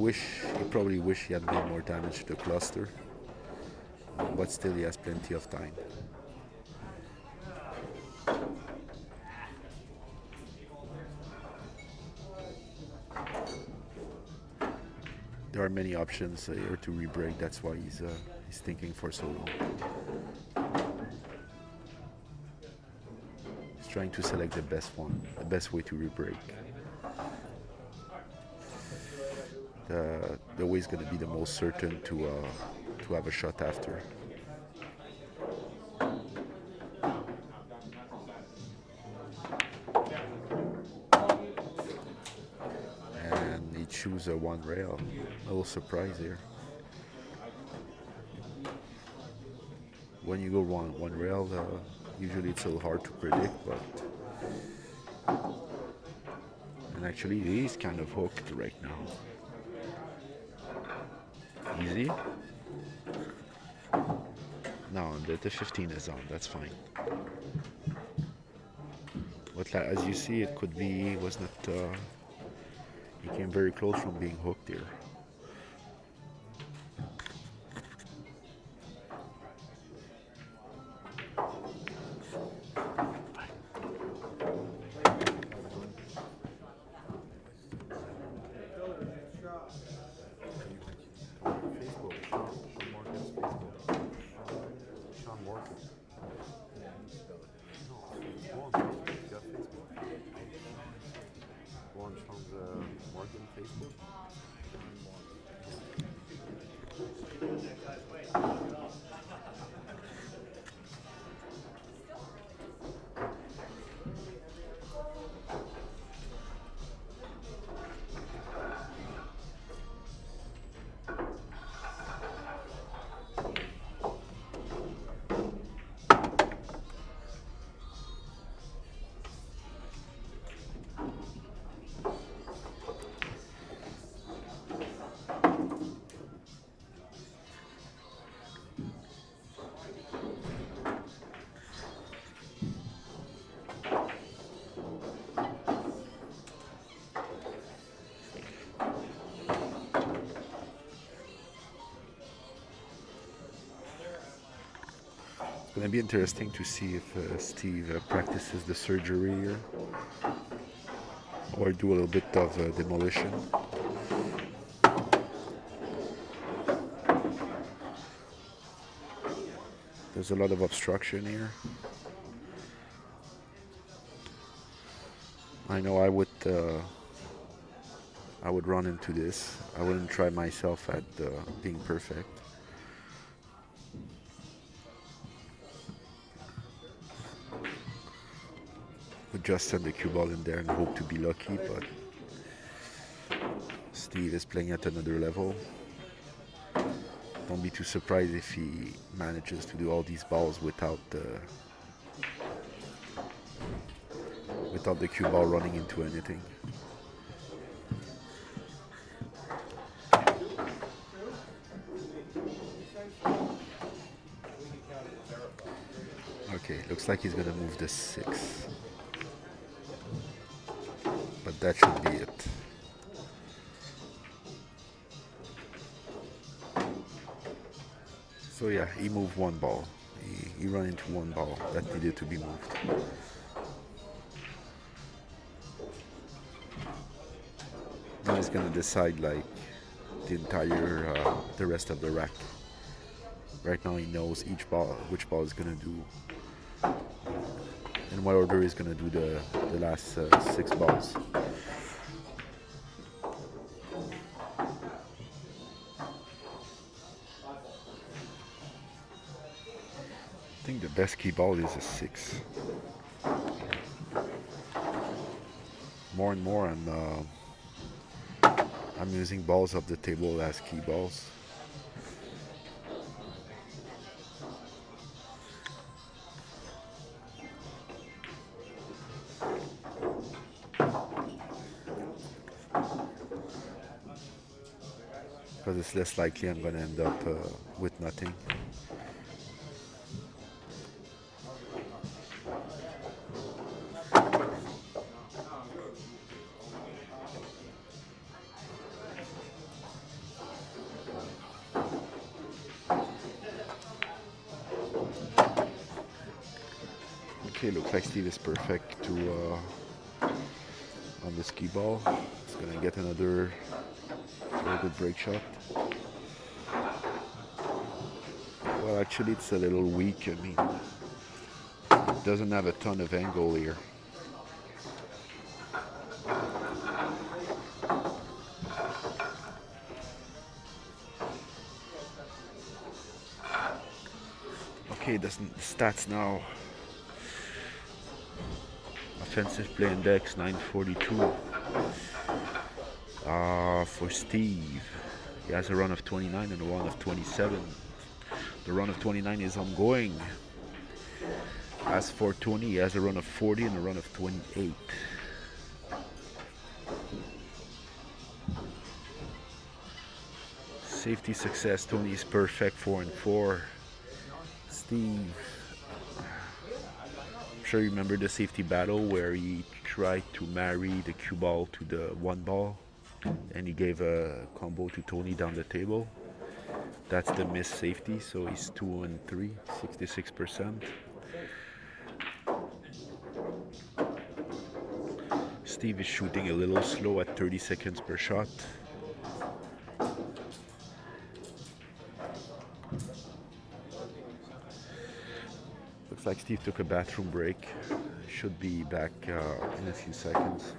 He probably wish he had made more damage to the cluster, but still he has plenty of time. There are many options here to re-break, that's why he's thinking for so long. He's trying to select the best one, the best way to re-break. The way is going to be the most certain to have a shot after. And he chooses a 1 rail. A little surprise here. When you go one rail, usually it's a little hard to predict, but and actually he's kind of hooked right now. Easy. No, the 15 is on, that's fine. But as you see, it could be, was not, he came very close from being hooked here. gonna be interesting to see if Steve practices the surgery here or do a little bit of demolition. There's a lot of obstruction here. I know I would run into this. I wouldn't try myself at being perfect. Would just send the cue ball in there and hope to be lucky, but Steve is playing at another level. Don't be too surprised if he manages to do all these balls without the cue ball running into anything. Okay, looks like he's gonna move the 6. But that should be it. So yeah, he moved one ball. He ran into one ball that needed to be moved. Now he's gonna decide like the rest of the rack. Right now he knows which ball is gonna do, in what order he's gonna do the last 6 balls. I think the best key ball is a 6. More and more I'm using balls off the table as key balls. Because it's less likely I'm going to end up with nothing. Okay, looks like Steve is perfect on the skee ball. He's going to get another very good break shot. Well, actually, it's a little weak. I mean, it doesn't have a ton of angle here. Okay, the stats now. Offensive play index 942. For Steve, he has a run of 29 and a run of 27. The run of 29 is ongoing. As for Tony, he has a run of 40 and a run of 28. Safety success, Tony is perfect, 4 and 4. Steve, I'm sure you remember the safety battle where he tried to marry the cue ball to the 1 ball and he gave a combo to Tony down the table. That's the missed safety, so he's 2 and 3, 66%. Steve is shooting a little slow at 30 seconds per shot. Looks like Steve took a bathroom break. Should be back in a few seconds.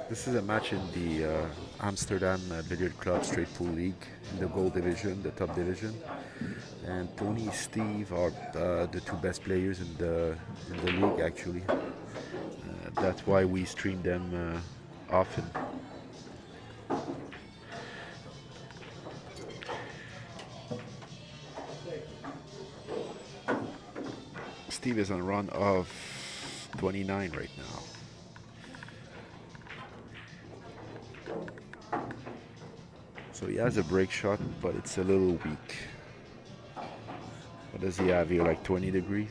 This is a match in the Amsterdam Billiard Club Straight Pool League in the gold division, the top division. And Tony and Steve are the 2 best players in the league, actually. That's why we stream them often. Steve is on a run of 29 right now. So he has a break shot, but it's a little weak. What does he have here, like 20 degrees?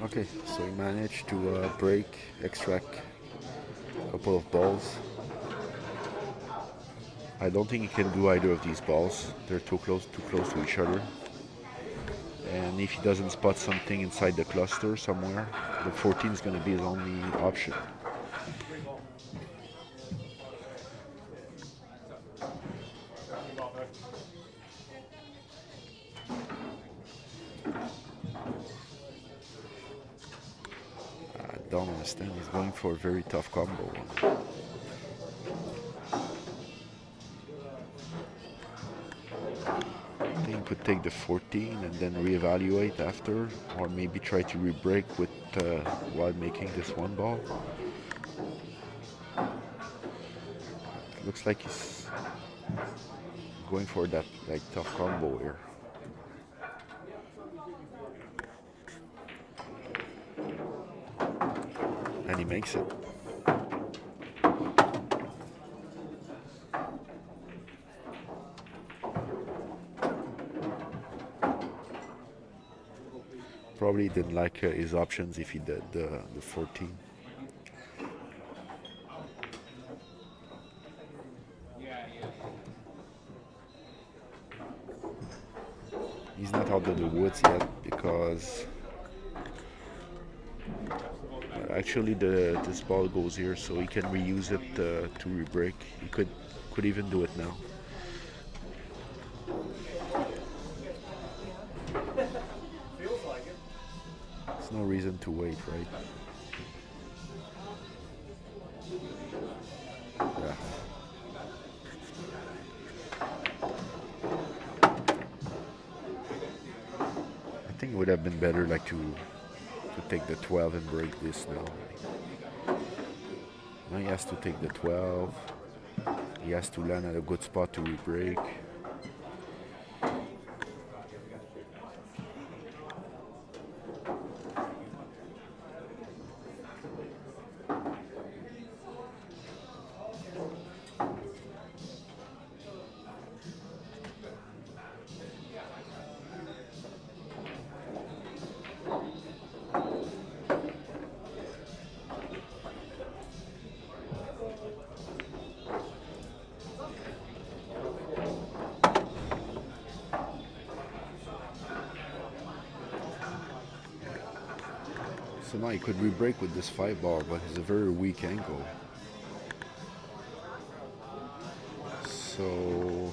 Okay, so he managed to extract a couple of balls. I don't think he can do either of these balls. They're too close to each other. And if he doesn't spot something inside the cluster somewhere, the 14 is going to be his only option. I don't understand. He's going for a very tough combo. I think he could take the 14 and then reevaluate after, or maybe try to re-break with while making this one ball. Looks like he's going for that like tough combo here. And he makes it. Probably didn't like his options if he did the 14. He's not out of the woods yet because actually this ball goes here, so he can reuse it to re-break. He could even do it now. There's no reason to wait, right? Yeah. I think it would have been better like to take the 12 and break this now. Now he has to take the 12. He has to land at a good spot to re-break. So now he could re-break with this 5 ball, but it's a very weak angle. So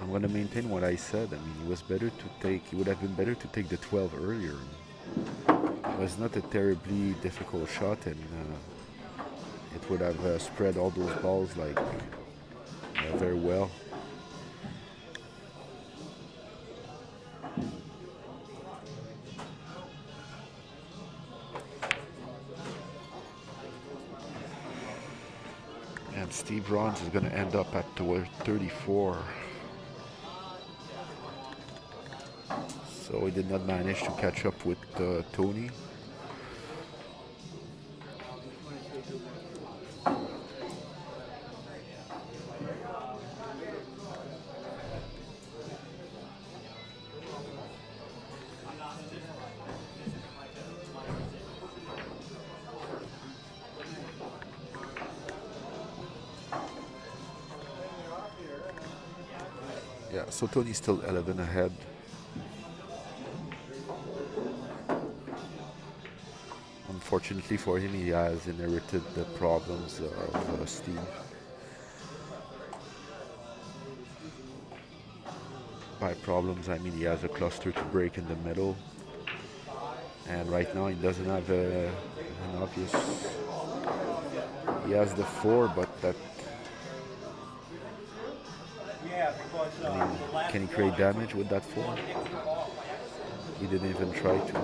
I'm going to maintain what I said. I mean, it would have been better to take the 12 earlier. It was not a terribly difficult shot, and it would have spread all those balls like very well. And Steve Ronds is going to end up at 34. So he did not manage to catch up with Tony. Yeah, so Tony's still 11 ahead. Unfortunately for him, he has inherited the problems of Steve. By problems, I mean he has a cluster to break in the middle. And right now he doesn't have an obvious... He has the 4, but that... I mean, can he create damage with that 4? He didn't even try to.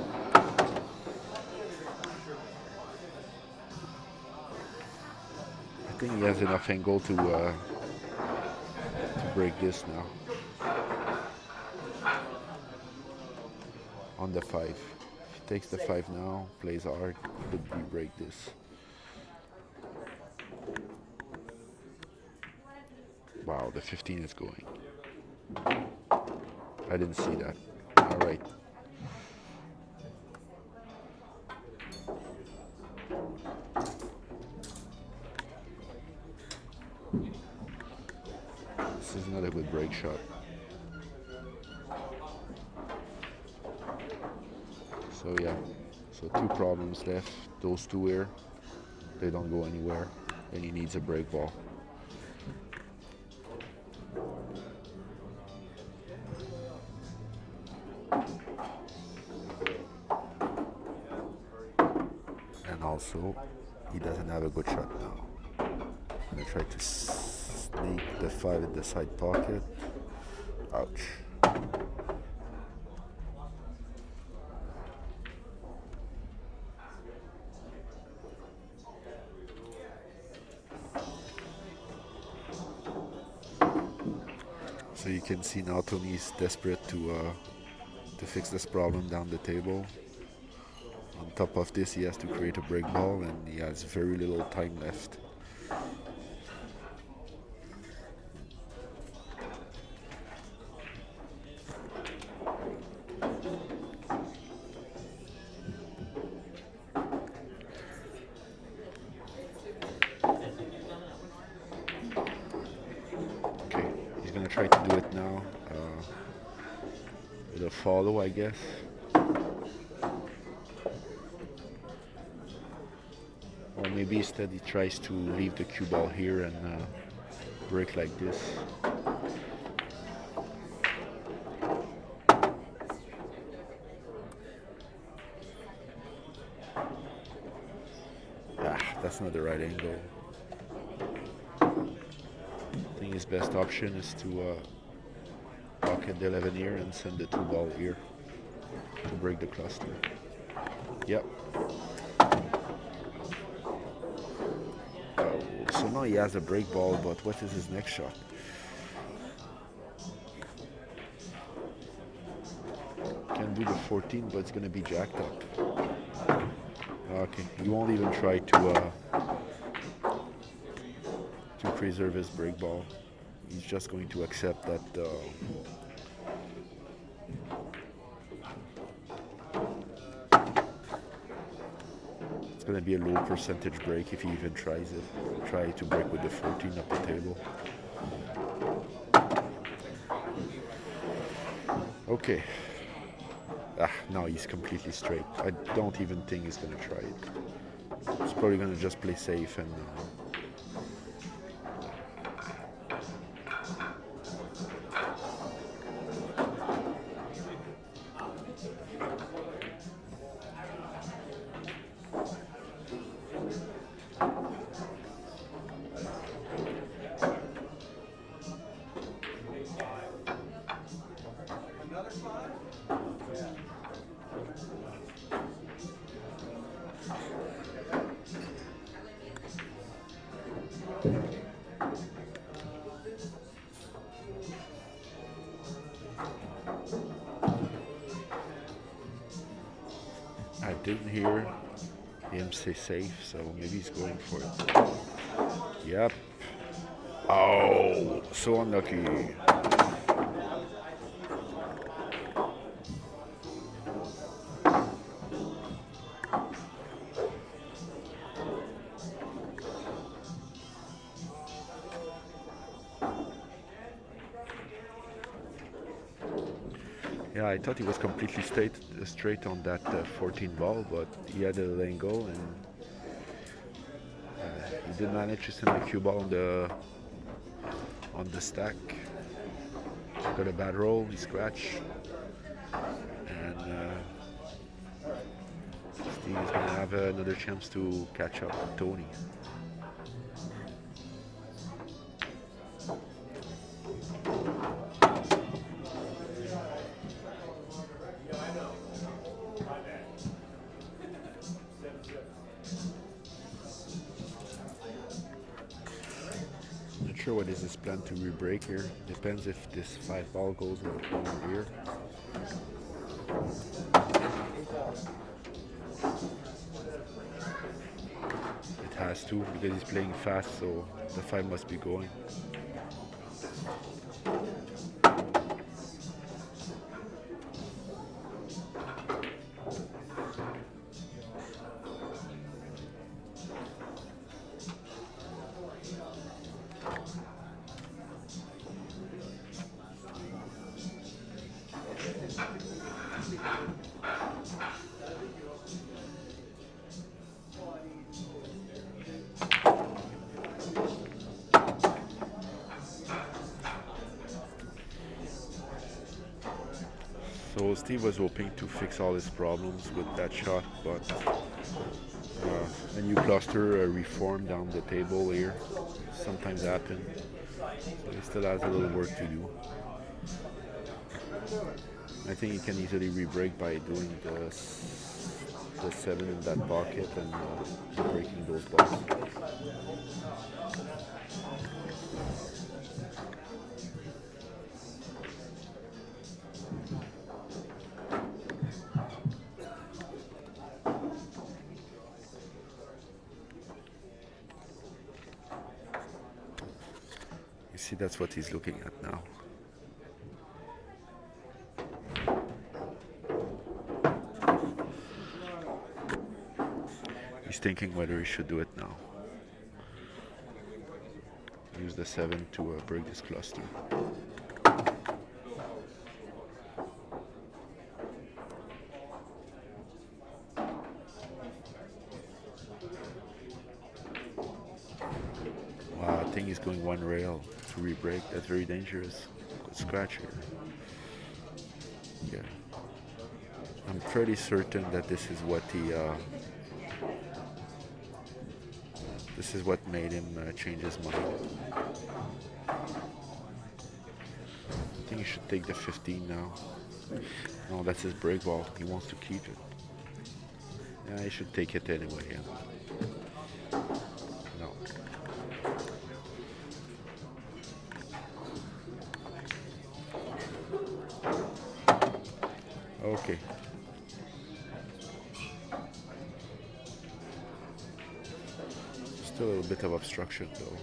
I think he has enough angle to break this now. on the 5. If he takes the 5 now, plays hard, could we break this? Wow, the 15 is going. I didn't see that. All right. This is not a good break shot. So yeah, so 2 problems left. Those 2 here, they don't go anywhere. And he needs a break ball. And also, he doesn't have a good shot now. I'm gonna try to sneak the 5 in the side pocket. Ouch. So you can see now Tony is desperate to fix this problem down the table. On top of this, he has to create a break ball, and he has very little time left. Okay, he's gonna try to do it now with a follow, I guess. Or maybe instead he tries to leave the cue ball here and break like this. Ah, that's not the right angle. I think his best option is to pocket the 11 here and send the 2 ball here to break the cluster. Yep. So now he has a break ball, but what is his next shot? Can do the 14, but it's gonna be jacked up. Okay, he won't even try to preserve his break ball. He's just going to accept that it's going to be a low percentage break if he even tries it. Try to break with the 14 up the table. Okay. Ah, now he's completely straight. I don't even think he's going to try it. He's probably going to just play safe and I didn't hear him say safe, so maybe he's going for it. Yep. Oh, so unlucky. Yeah, I thought he was completely straight on that 14 ball, but he had a little angle and he did manage to send the cue ball on the stack. Got a bad roll, he scratched, and Steve is gonna have another chance to catch up with Tony. Not sure what is his plan to re-break here. Depends if this 5 ball goes in the corner here. to because he's playing fast, so the 5 must be going. So Steve was hoping to fix all his problems with that shot, but a new cluster reformed down the table here. Sometimes happen. So he still has a little work to do. I think he can easily re-break by doing the 7 in that pocket and breaking those balls. You see, that's what he's looking at now. He's thinking whether he should do it now. Use the 7 to break this cluster. Wow, I think he's going one rail to re-break. That's very dangerous. Good scratch here. Yeah. I'm fairly certain that this is what this is what made him change his mind. I think he should take the 15 now. No, that's his break ball. He wants to keep it. Yeah, he should take it anyway, yeah. No. Okay. Still a little bit of obstruction though.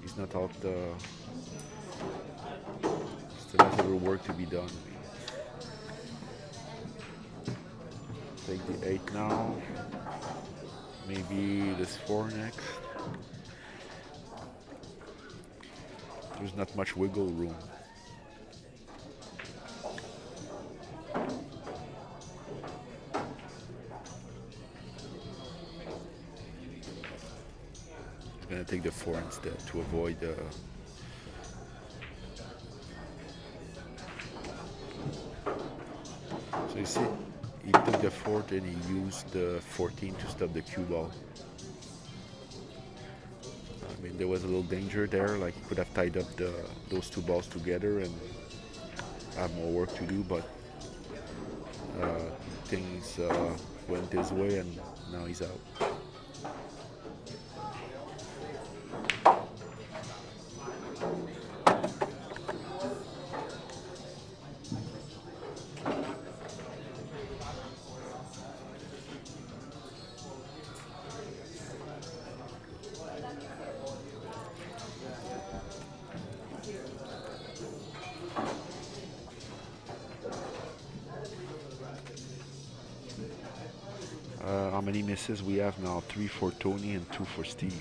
He's not out the... Still has a little work to be done. Take the 8 now. Maybe this 4 next. There's not much wiggle room. Gonna take the 4 instead to avoid so you see, he took the 4 and he used the 14 to stop the cue ball. I mean, there was a little danger there, like he could have tied up those 2 balls together and have more work to do, but things went his way and now he's out. How many misses we have now? 3 for Tony and 2 for Steve.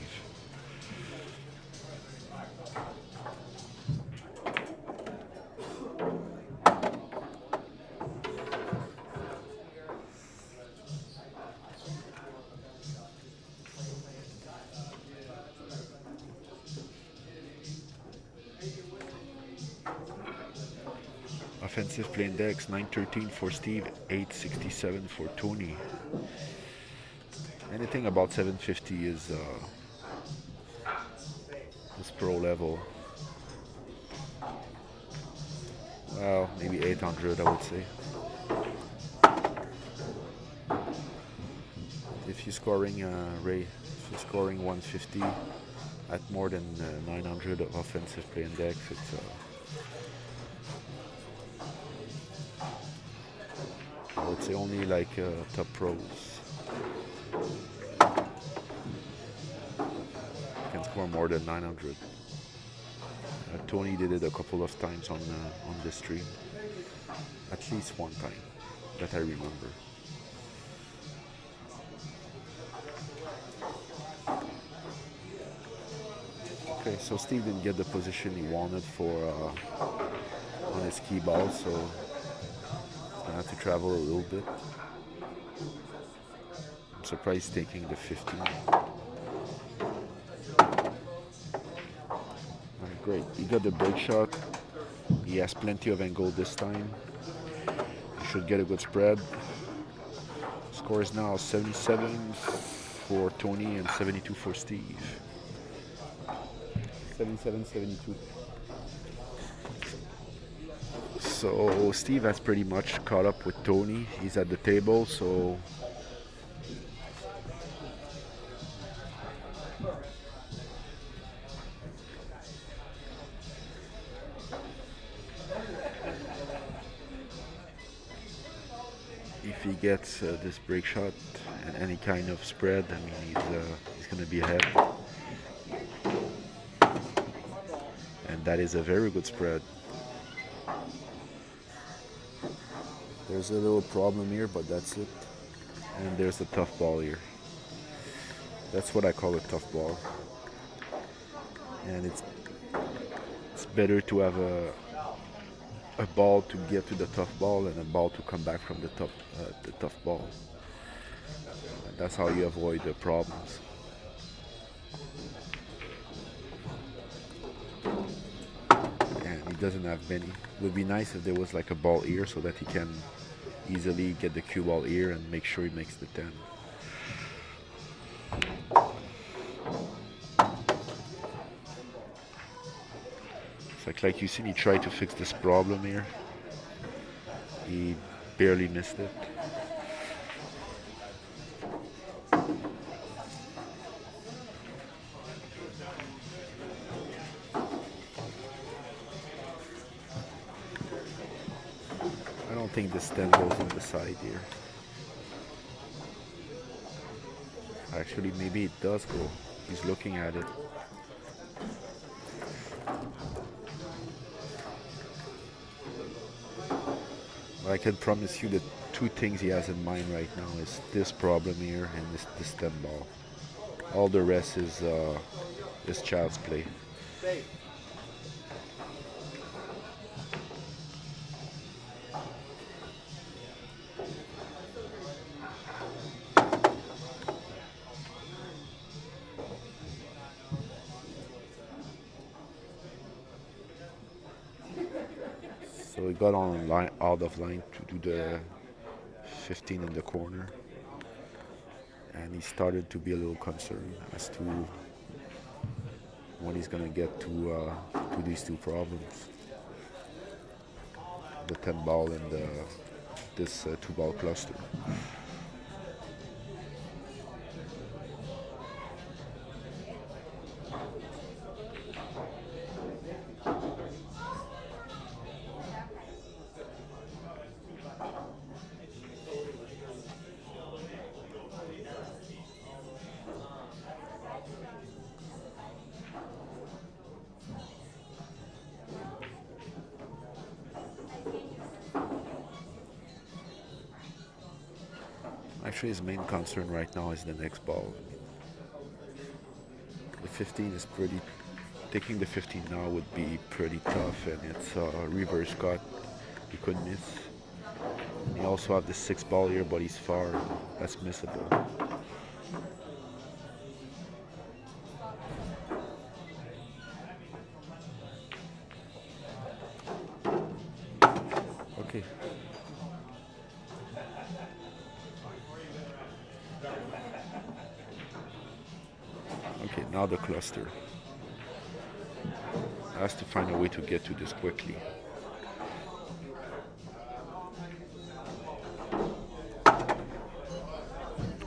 Offensive play index 913 for Steve, 867 for Tony. Anything about 750 is pro level. Well, maybe 800, I would say. If you're scoring if you're scoring 150 at more than 900 of offensive play index, it's I would say only like top pros. score more than 900. Tony did it a couple of times on this stream, at least one time that I remember. Okay, so Steve didn't get the position he wanted for on his key ball, so he's gonna have to travel a little bit. I'm surprised he's taking the 15. Great, he got the break shot. He has plenty of angle this time. He should get a good spread. Score is now 77 for Tony and 72 for Steve. 77-72. So Steve has pretty much caught up with Tony. He's at the table, so if he gets this break shot and any kind of spread, I mean, he's going to be ahead. And that is a very good spread. There's a little problem here, but that's it. And there's a tough ball here. That's what I call a tough ball. And it's better to have a ball to get to the tough ball and a ball to come back from the tough ball. That's how you avoid the problems. And he doesn't have many. It would be nice if there was like a ball here so that he can easily get the cue ball here and make sure he makes the 10. It's like you see me try to fix this problem here. He barely missed it. I don't think this 10 goes on the side here. Actually, maybe it does go. He's looking at it. But I can promise you the two things he has in mind right now is this problem here and this 10 ball. All the rest is child's play. So he got on line, out of line to do the 15 in the corner, and he started to be a little concerned as to when he's gonna get to these two problems: the 10 ball and this 2 ball cluster. Actually, his main concern right now is the next ball. The 15 is pretty. Taking the 15 now would be pretty tough, and it's a reverse cut. He could miss. And he also have the 6 ball here, but he's far. That's missable. Okay. Okay, now the cluster. Has to find a way to get to this quickly.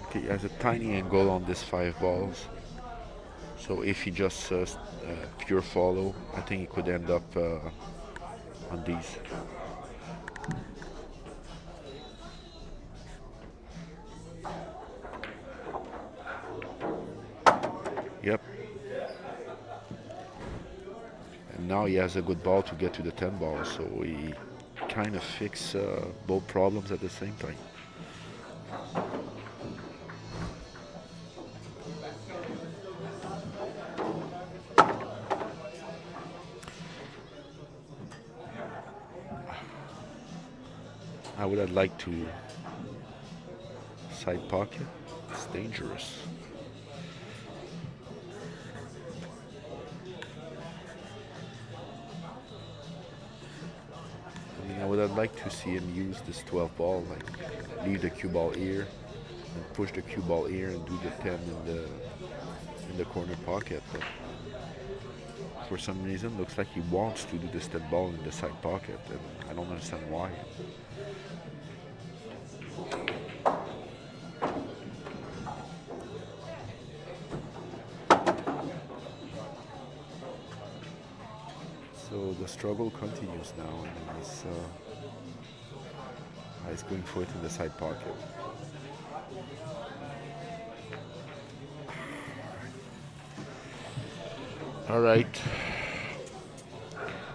Okay, he has a tiny angle on this 5 balls. So if he just pure follow, I think he could end up on these. Yep. now he has a good ball to get to the 10 ball, so he kind of fix both problems at the same time. I would have liked to side pocket. It's dangerous. I mean, I would have liked to see him use this 12 ball, like leave the cue ball here and push the cue ball here and do the 10 in the corner pocket. But for some reason, looks like he wants to do this 10 ball in the side pocket, and I don't understand why. So the struggle continues now, and he's going for it in the side pocket. All right,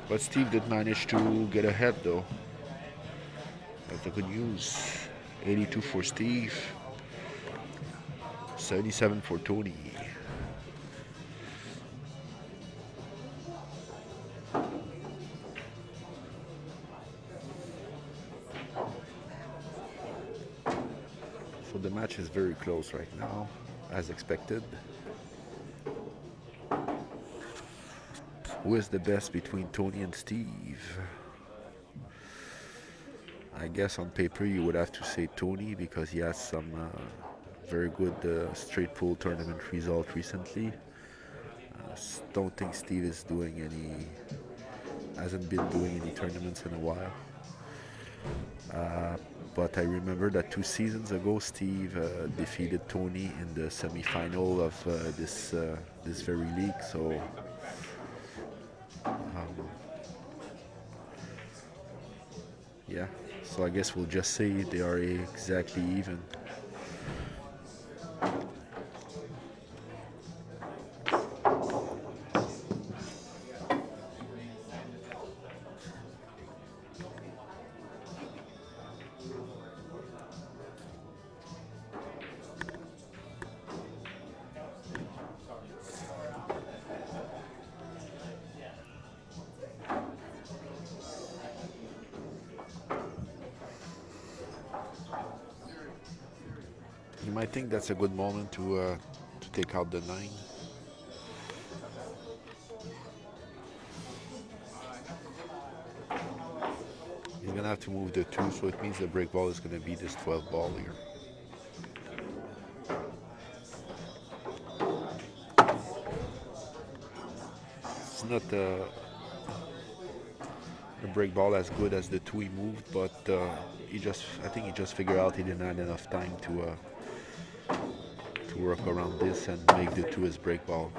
but Steve did manage to get ahead though. That's the good news. 82 for Steve, 77 for Tony. So the match is very close right now, as expected. Who is the best between Tony and Steve? I guess on paper you would have to say Tony because he has some very good straight pool tournament result recently. Don't think Steve hasn't been doing any tournaments in a while. But I remember that 2 seasons ago, Steve defeated Tony in the semi-final of this very league. So yeah. So I guess we'll just say they are exactly even. You might think that's a good moment to take out the 9. He's gonna have to move the 2, so it means the break ball is gonna be this 12 ball here. It's not the break ball as good as the 2 he moved, but I think he just figured out he didn't have enough time to work around this and make the 2 his break ball.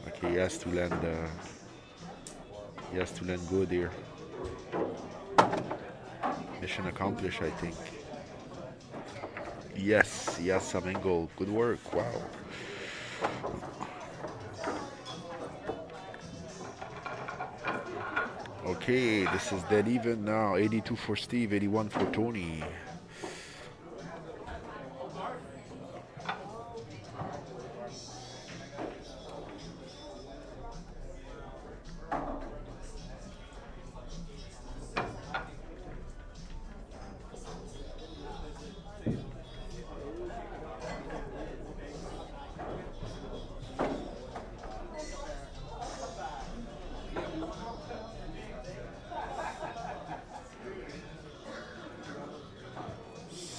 Okay, he has to land good here. Mission accomplished, I think. Yes, he has some angle. Good work. Wow. Okay, this is dead even now. 82 for Steve, 81 for Tony.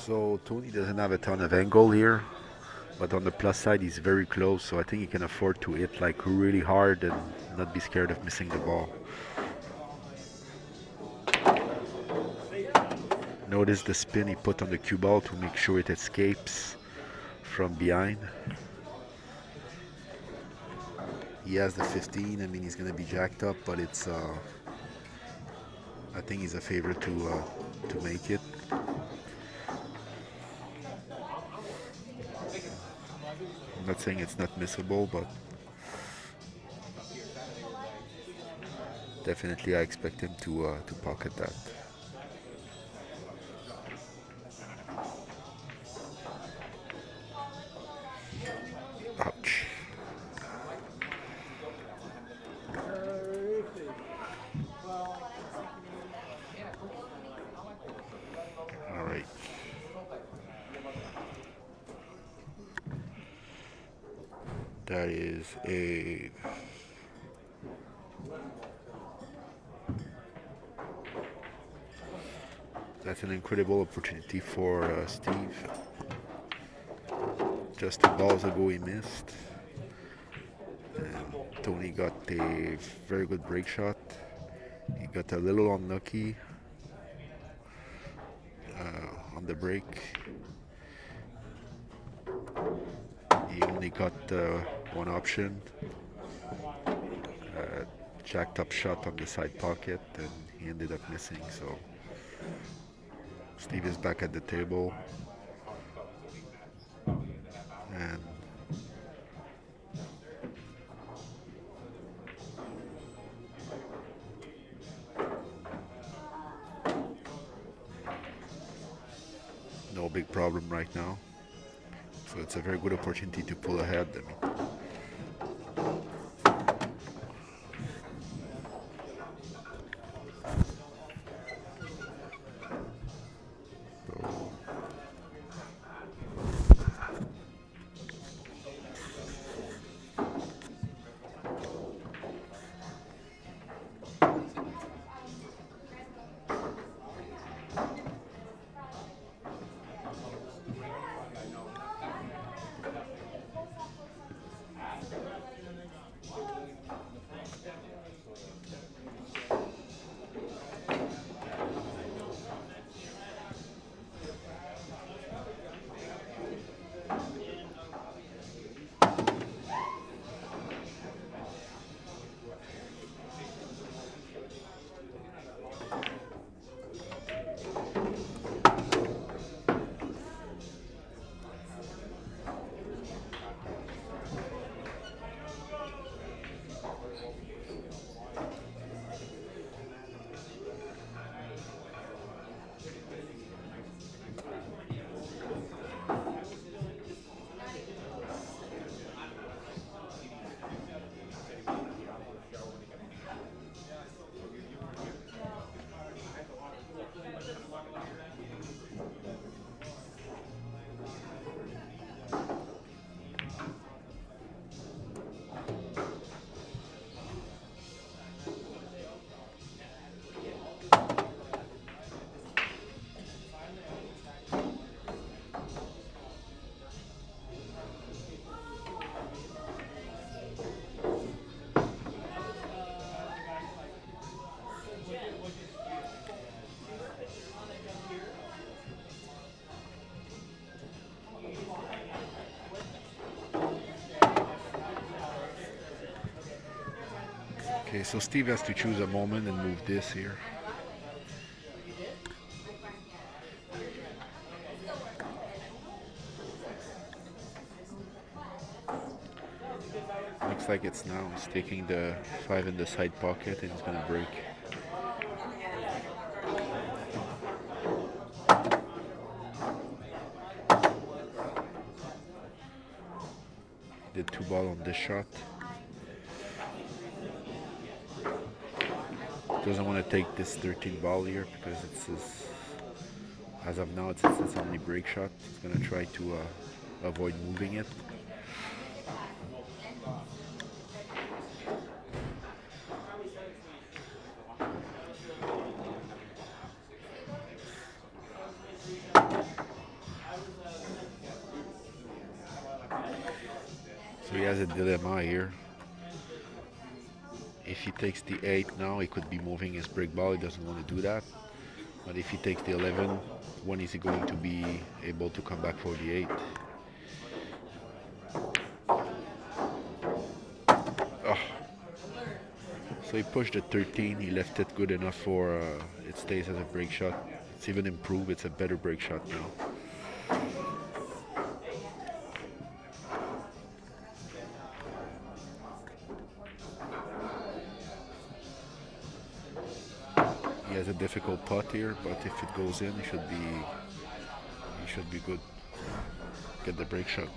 So Tony doesn't have a ton of angle here, but on the plus side he's very close, so I think he can afford to hit like really hard and not be scared of missing the ball. Notice the spin he put on the cue ball to make sure it escapes from behind. He has the 15. I mean, he's gonna be jacked up, but it's I think he's a favorite to make it. I'm not saying it's not missable, but Definitely, I expect him to pocket that. Ouch. All right. That is a That's an incredible opportunity for Steve. Just 2 balls ago he missed. And Tony got a very good break shot. He got a little unlucky on the break. He only got one option. Jacked up shot on the side pocket and he ended up missing. So Steve is back at the table. And no big problem right now. So it's a very good opportunity to pull ahead. I mean, okay, so Steve has to choose a moment and move this here. Looks like it's now. He's taking the 5 in the side pocket and he's gonna break. Did 2 ball on this shot. Doesn't want to take this 13 ball here because it's his, as of now, it's his only break shot. He's gonna try to avoid moving it. So he has a dilemma here. If he takes the 8 now, he could be moving his break ball. He doesn't want to do that. But if he takes the 11, when is he going to be able to come back for the 8? Oh. So he pushed the 13. He left it good enough for it stays as a break shot. It's even improved. It's a better break shot now. has a difficult putt here, but if it goes in, he should be good. Get the break shot.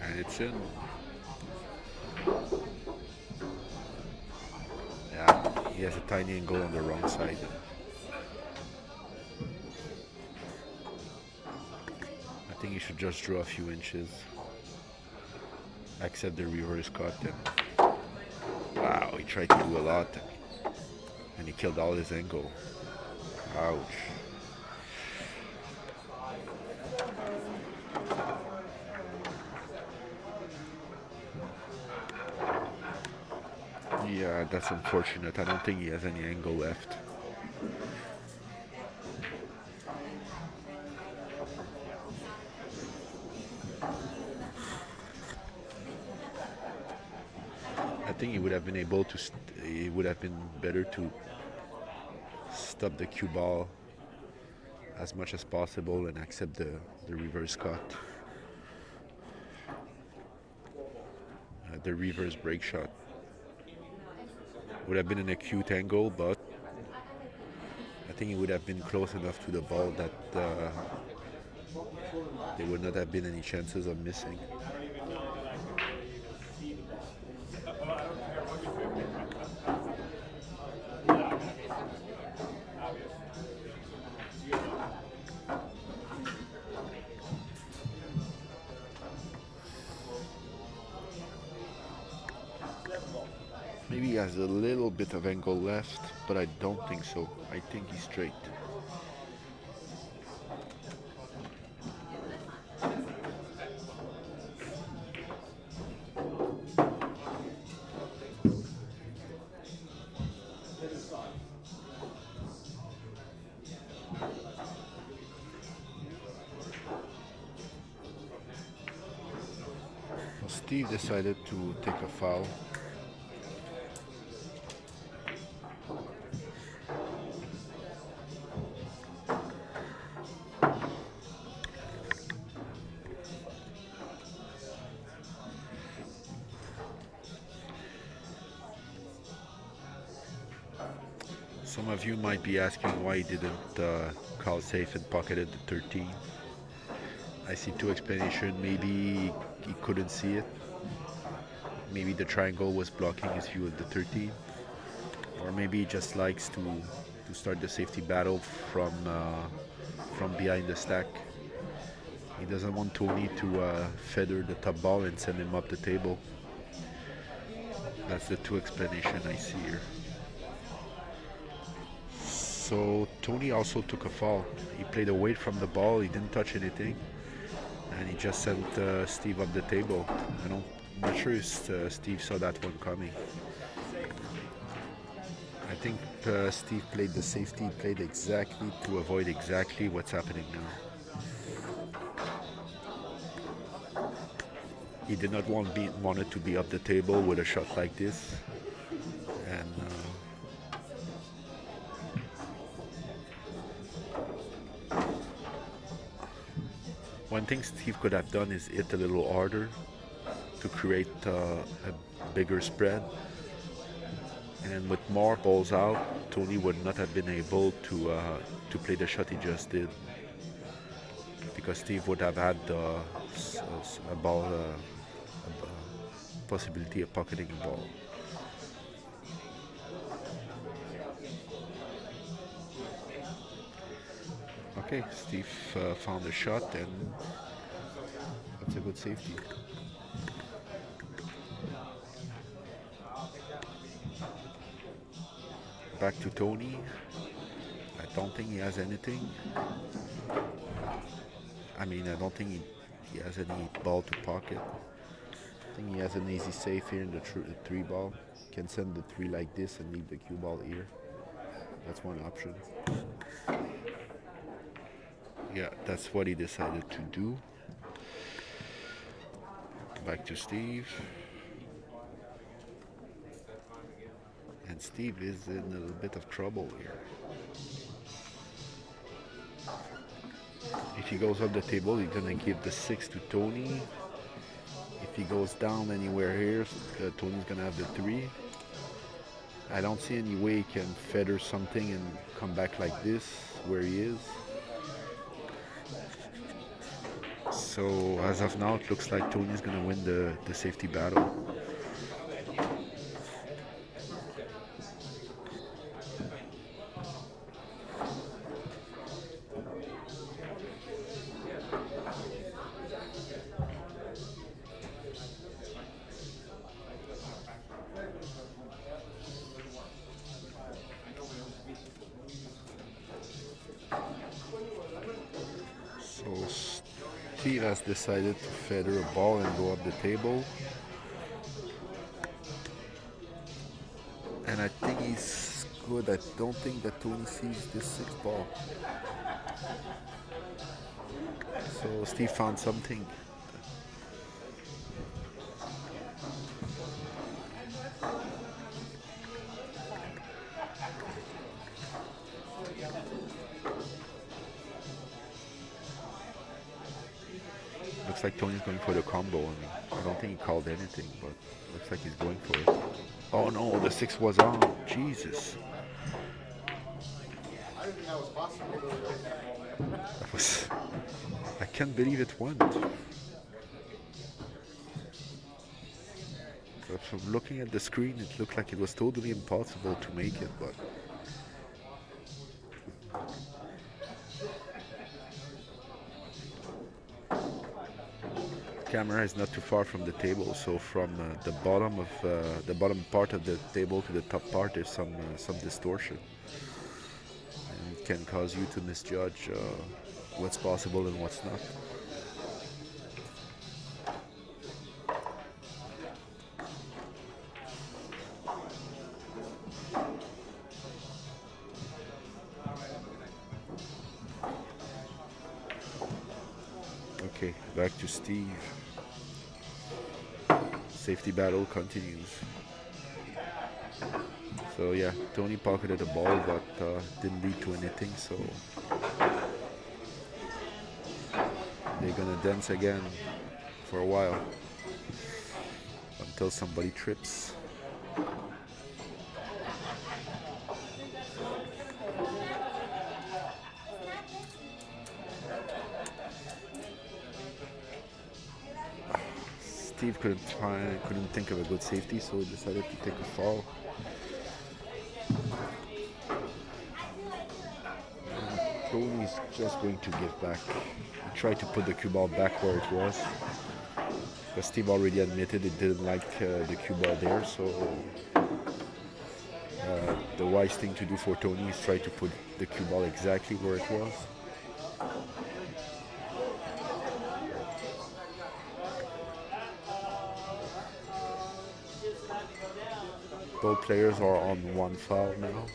And it's in. Yeah, he has a tiny angle on the wrong side. I think he should just draw a few inches. Accept the reverse cut. And wow, he tried to do a lot. And he killed all his angle. Ouch. Yeah, that's unfortunate. I don't think he has any angle left. I think he would have been able to. It would have been better to stop the cue ball as much as possible and accept the reverse cut. The reverse break shot would have been an acute angle, but I think it would have been close enough to the ball that there would not have been any chances of missing. Maybe he has a little bit of angle left, but I don't think so. I think he's straight. Well, Steve decided to take a foul. Some of you might be asking why he didn't call safe and pocketed the 13. I see two explanations. Maybe he couldn't see it. Maybe the triangle was blocking his view of the 13. Or maybe he just likes to start the safety battle from behind the stack. He doesn't want Tony to feather the top ball and send him up the table. That's the two explanations I see here. So Tony also took a fall. He played away from the ball, he didn't touch anything, and he just sent Steve up the table. I'm not sure if Steve saw that one coming. I think Steve played the safety, played exactly to avoid exactly what's happening now. He did not wanted to be up the table with a shot like this, and one thing Steve could have done is hit a little harder to create a bigger spread. And with more balls out, Tony would not have been able to play the shot he just did, because Steve would have had a ball, a possibility of pocketing a ball. Okay, Steve found a shot, and that's a good safety. Back to Tony. I don't think he has anything. I don't think he has any ball to pocket. I think he has an easy save here in the three ball. Can send the three like this and leave the cue ball here. That's one option. Yeah, that's what he decided to do. Back to Steve. And Steve is in a little bit of trouble here. If he goes up the table, he's gonna give the 6 to Tony. If he goes down anywhere here, Tony's gonna have the 3. I don't see any way he can feather something and come back like this where he is. So as of now, it looks like Tony's gonna win the safety battle. So Steve has decided to feather a ball and go up the table. And I think he's good. I don't think that Tony sees this 6th ball. So Steve found something. Looks like Tony's going for the combo. I don't think he called anything, but looks like he's going for it. Oh no, the 6 was on. Jesus. I didn't think that was possible. That was... I can't believe it went. But from looking at the screen, it looked like it was totally impossible to make it, but... Camera is not too far from the table, so from the bottom part of the table to the top part, there's some distortion, and it can cause you to misjudge what's possible and what's not. Okay, back to Steve. Safety battle continues. So yeah, Tony pocketed the ball, but didn't lead to anything. So they're gonna dance again for a while until somebody trips. Steve couldn't think of a good safety, so he decided to take a fall. And Tony's just going to give back. He tried to put the cue ball back where it was, but Steve already admitted he didn't like the cue ball there, so the wise thing to do for Tony is try to put the cue ball exactly where it was. Both players are on 1 foul now.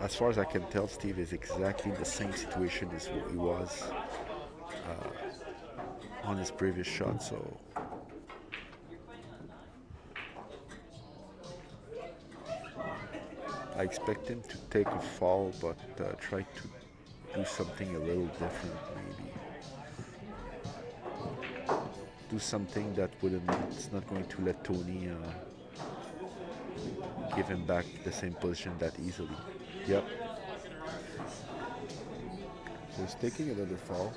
As far as I can tell, Steve is exactly the same situation as what he was on his previous shot, so I expect him to take a fall, but try to do something a little different, maybe. Do something that it's not going to let Tony give him back the same position that easily. Yep. So he's taking another fall,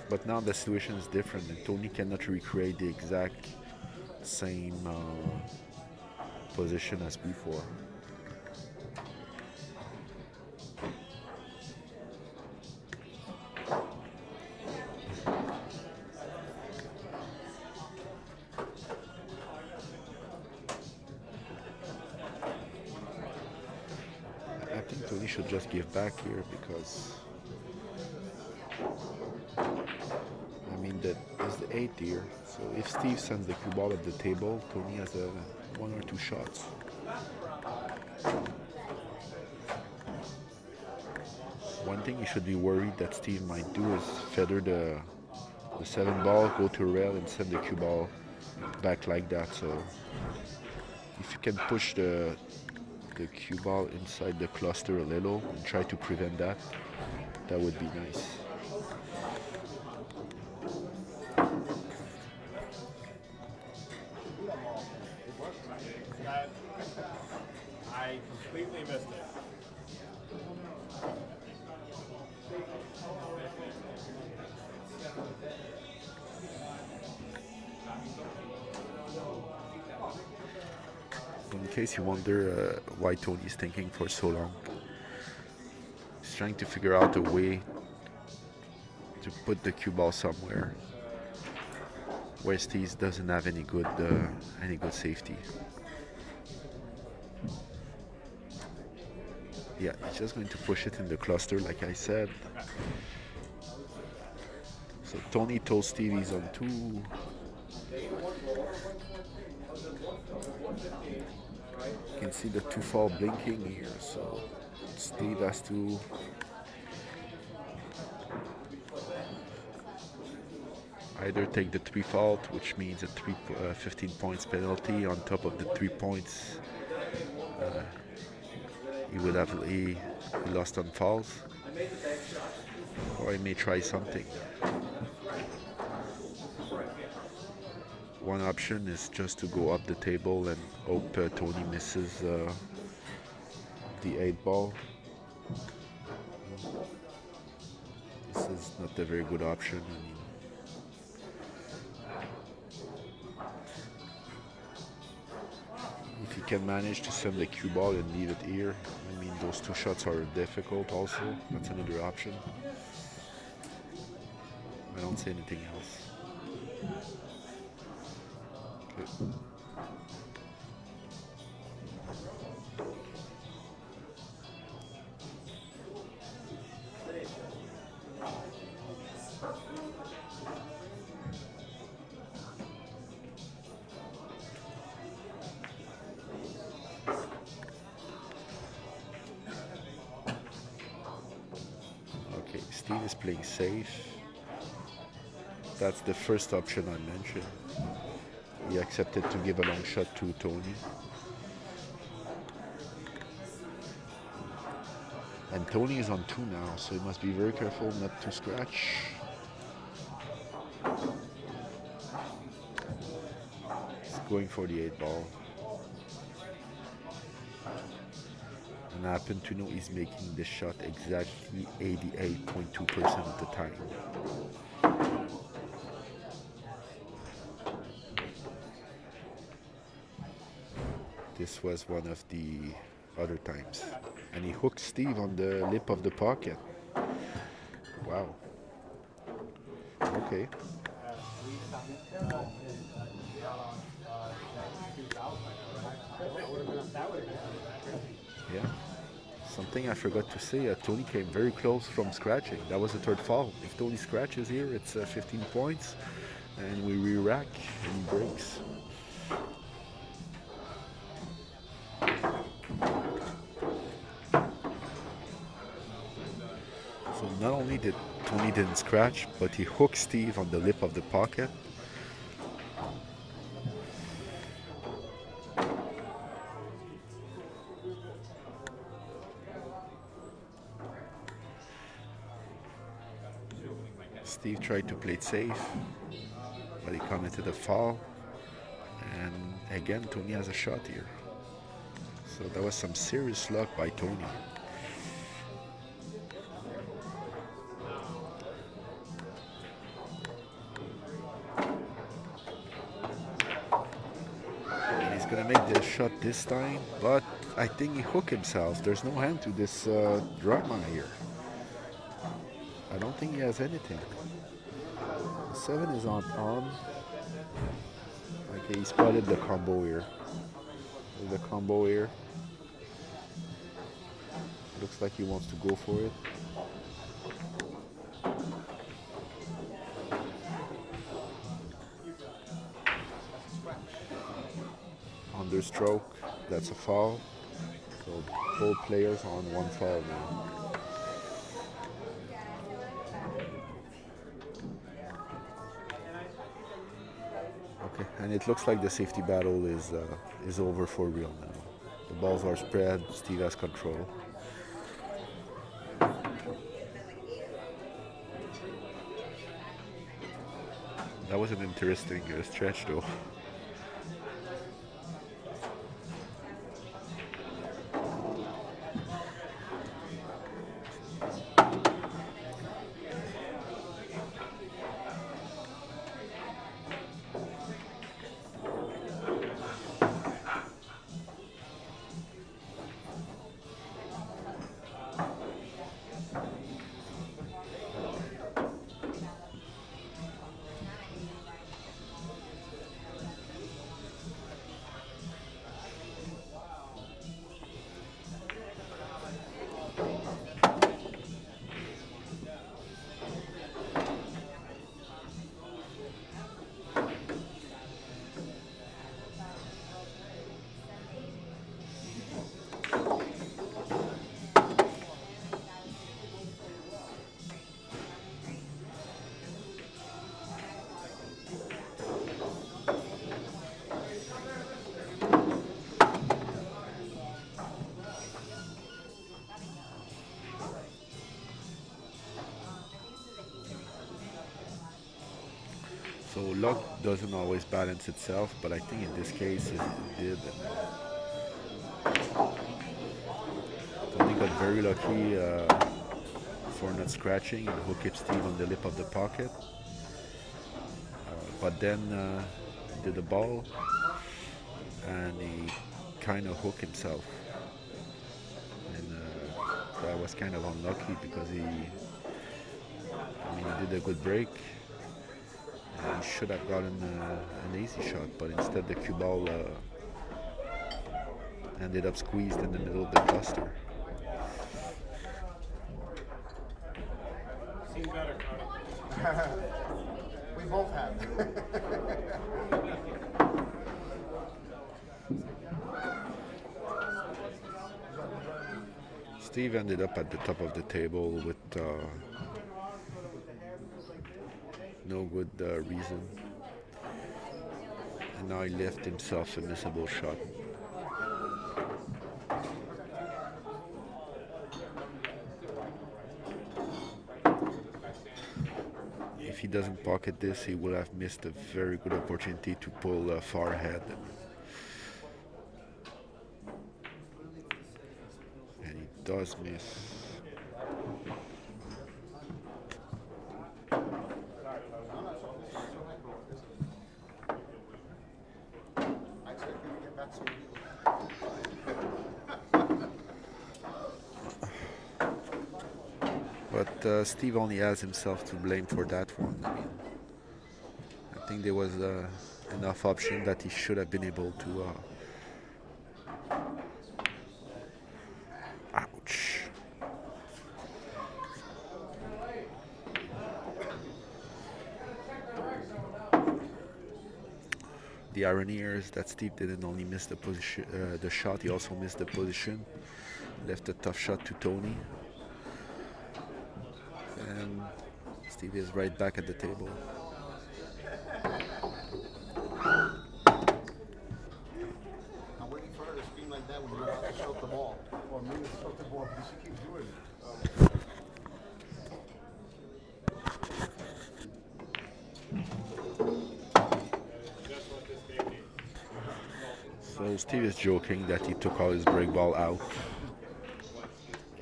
but now the situation is different, and Tony cannot recreate the exact same position as before. I think Tony should just give back here, because I mean that is the 8th here. So if Steve sends the cue ball at the table, Tony has 1 or 2 shots. One thing you should be worried that Steve might do is feather the 7 ball, go to rail, and send the cue ball back like that. So if you can push the cue ball inside the cluster a little and try to prevent that, that would be nice. I completely missed it. In case you wonder why Tony's thinking for so long, he's trying to figure out a way to put the cue ball somewhere where Steve doesn't have any good safety. Yeah, he's just going to push it in the cluster, like I said. So Tony told Steve he's on 2. You can see the 2 fall blinking here, so Steve has to either take the 3 fault, which means a 15 points penalty on top of the 3 points he lost on falls, or he may try something. One option is just to go up the table and hope Tony misses the 8 ball. This is not a very good option. If he can manage to send the cue ball and leave it here, I mean, those 2 shots are difficult also. That's another option. I don't see anything else. Okay. Steve is playing safe. That's the first option I mentioned. He accepted to give a long shot to Tony. And Tony is on 2 now, so he must be very careful not to scratch. He's going for the 8 ball. And I happen to know he's making the shot exactly 88.2% of the time. This was one of the other times. And he hooked Steve on the lip of the pocket. Wow. Okay. Yeah. Something I forgot to say, Tony came very close from scratching. That was the 3rd fall. If Tony scratches here, it's 15 points. And we re-rack and he breaks. So not only did Tony didn't scratch, but he hooked Steve on the lip of the pocket. Steve tried to play it safe, but he committed a foul. And again, Tony has a shot here. So that was some serious luck by Tony. And he's gonna make the shot this time, but I think he hooked himself. There's no hand to this drama here. I don't think he has anything. The 7 is on. Okay, he spotted the combo here. There's a combo here. Looks like he wants to go for it. Understroke, that's a foul. So both players on 1 foul now. Okay, and it looks like the safety battle is over for real now. The balls are spread. Steve has control. That was an interesting stretch, though. luck doesn't always balance itself, but I think in this case it did. Tony got very lucky for not scratching and hook hit Steve on the lip of the pocket. But then did the ball and he kind of hooked himself. And that was kind of unlucky because he did a good break. And he should have gotten an easy shot, but instead the cue ball ended up squeezed in the middle of the cluster. Seen better, Cody. We both have. Steve ended up at the top of the table with no good reason. And now he left himself a missable shot. If he doesn't pocket this, he will have missed a very good opportunity to pull far ahead. And he does miss. But Steve only has himself to blame for that one. I think there was enough option that he should have been able to. Ouch. The irony here is that Steve didn't only miss the position, the shot. He also missed the position. Left a tough shot to Tony. And Steve is right back at the table. I'm waiting for her to scream like that when you're about to stroke the ball. Or me to stroke the ball because she keeps doing it. So Steve is joking that he took all his break ball out.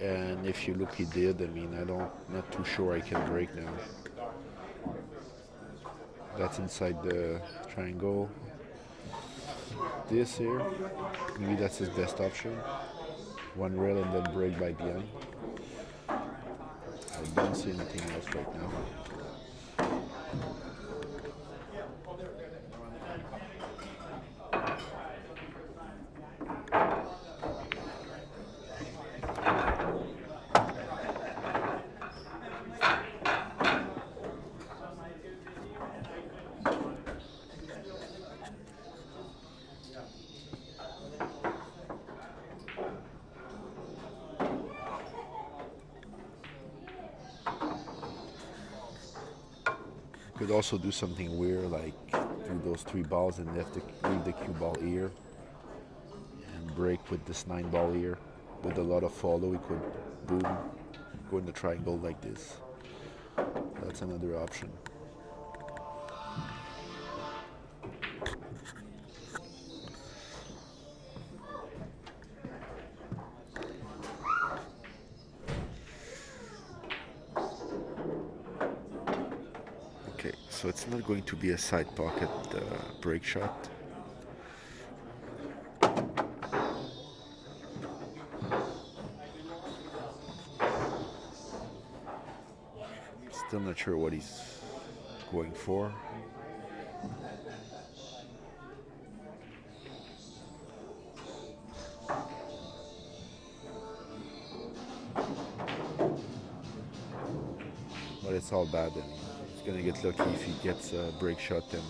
And if you look, he did. Not too sure I can break now. That's inside the triangle. This here, maybe that's his best option. One rail and then break by behind. I don't see anything else right now. Could also do something weird like do those 3 balls and leave the cue ball here and break with this 9 ball here. With a lot of follow, he could boom, go in the triangle like this. That's another option. Okay, so it's not going to be a side pocket break shot. Still not sure what he's going for. But it's all bad. He's gonna get lucky if he gets a break shot and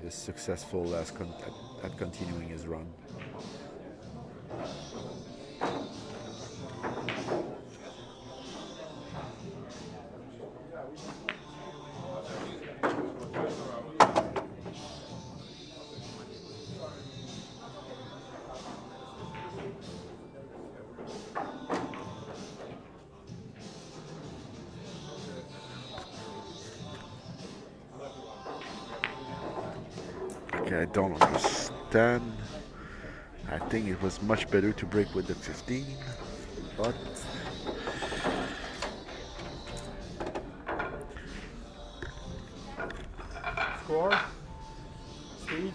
is successful at continuing his run. Okay, I don't understand. I think it was much better to break with the 15, but Score? Steve?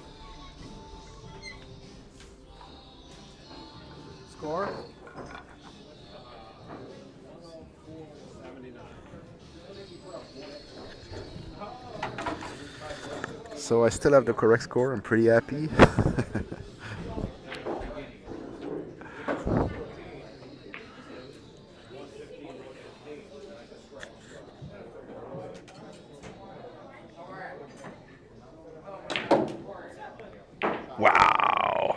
Score? so I still have the correct score. I'm pretty happy. Wow.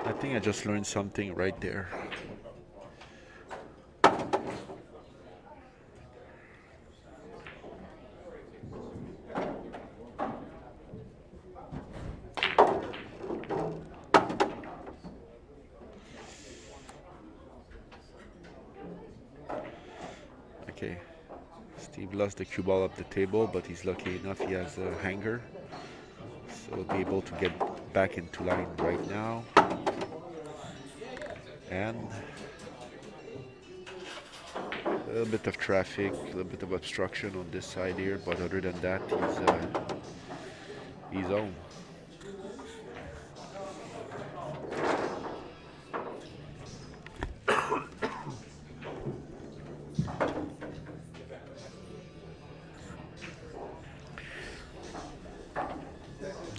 I think I just learned something right there. Okay, Steve lost the cue ball up the table, but he's lucky enough he has a hanger, so he'll be able to get back into line right now. And a little bit of traffic, a little bit of obstruction on this side here, but other than that, he's on.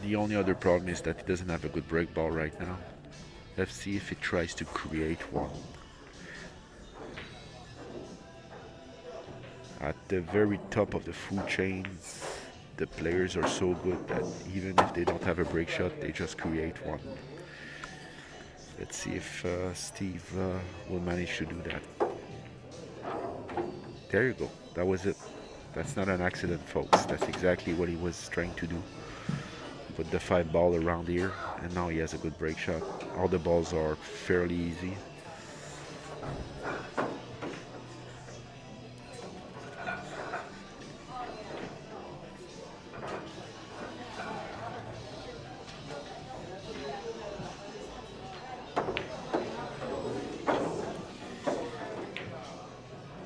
The only other problem is that he doesn't have a good break ball right now. Let's see if he tries to create one. At the very top of the food chains, the players are so good that even if they don't have a break shot, they just create one. Let's see if Steve will manage to do that. There you go. That was it. That's not an accident, folks. That's exactly what he was trying to do. Put the 5 ball around here, and now he has a good break shot. All the balls are fairly easy.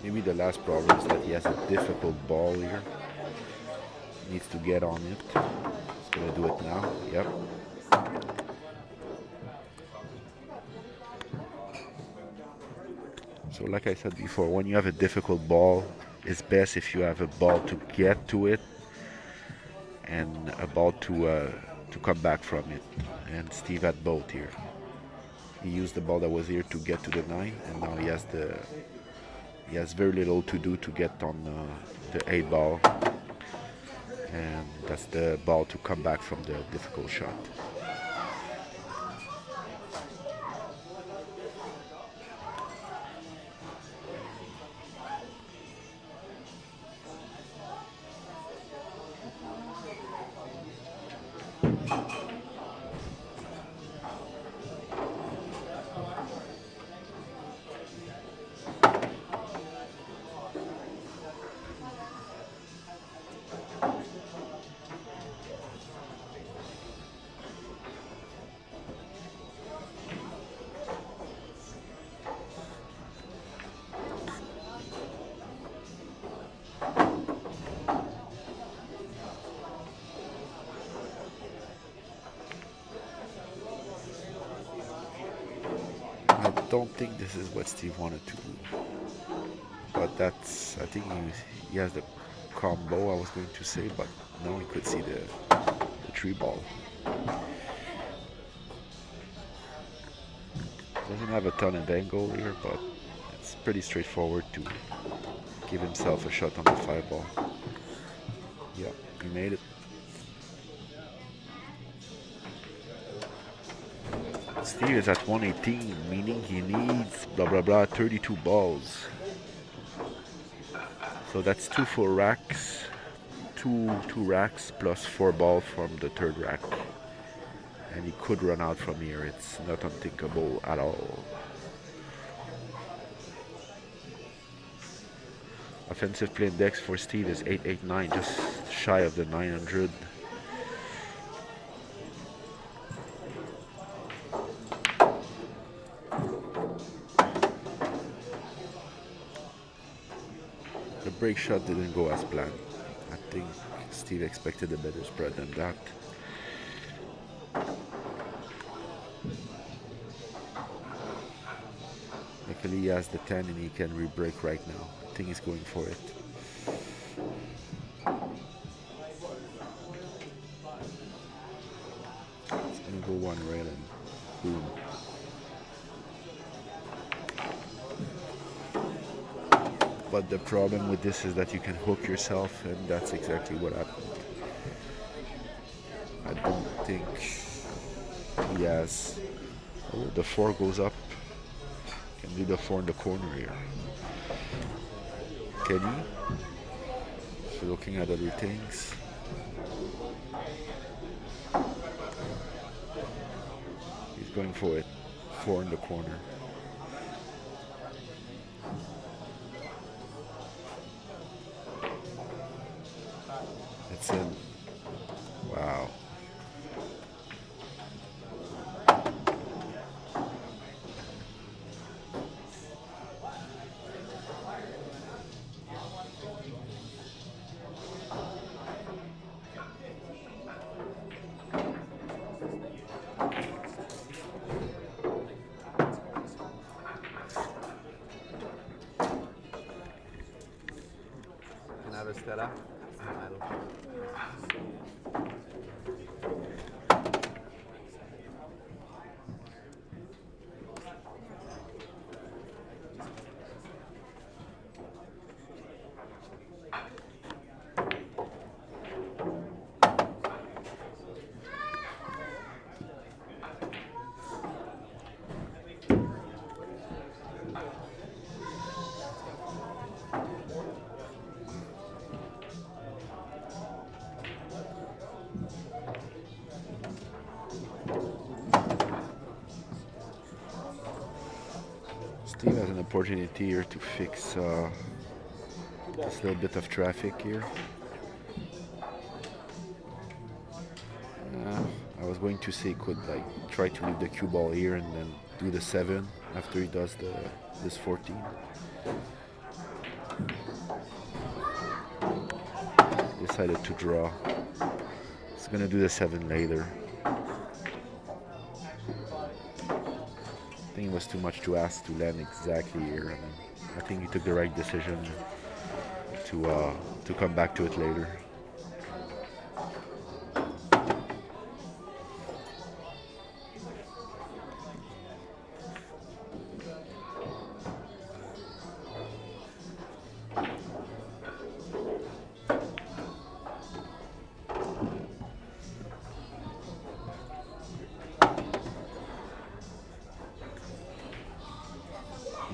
Maybe the last problem is that he has a difficult ball here. He needs to get on it. He's gonna do it now. Yep. So like I said before, when you have a difficult ball, it's best if you have a ball to get to it and a ball to come back from it. And Steve had both here. He used the ball that was here to get to the 9, and now he has very little to do to get on the 8 ball, and that's the ball to come back from the difficult shot. I don't think this is what Steve wanted to do, but I think he has the combo I was going to say, but now he could see the 3 ball. Doesn't have a ton of angle here, but it's pretty straightforward to give himself a shot on the 5 ball. Yeah, he made it. Steve is at 118, meaning he needs blah blah blah 32 balls. So that's 2 full racks, two racks plus 4 balls from the 3rd rack. And he could run out from here. It's not unthinkable at all. Offensive play index for Steve is 889, just shy of the 900. The break shot didn't go as planned. I think Steve expected a better spread than that. Luckily he has the 10 and he can re-break right now. I think he's going for it. It's gonna go one rail and boom. But the problem with this is that you can hook yourself, and that's exactly what happened. I don't think he has. Oh, the 4 goes up. Can do the 4 in the corner here. Kenny. So looking at other things. He's going for it. 4 in the corner. It's in. Wow. Can I have a Stella? Steve has an opportunity here to fix this little bit of traffic here. I was going to say he could like try to leave the cue ball here and then do the 7 after he does this 14. Decided to draw. He's gonna do the 7 later. I think it was too much to ask to land exactly here. I mean, I think he took the right decision to come back to it later.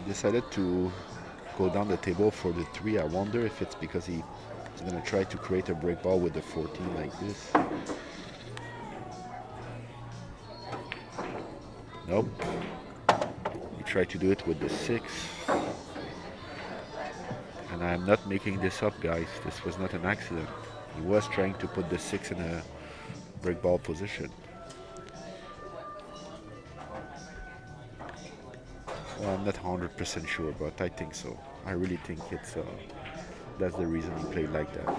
Decided to go down the table for the 3. I wonder if it's because he's gonna try to create a break ball with the 14 like this. Nope. He tried to do it with the 6. And I'm not making this up, guys. This was not an accident. He was trying to put the 6 in a break ball position. Well, I'm not 100% sure, but I think so. I really think it's that's the reason he played like that.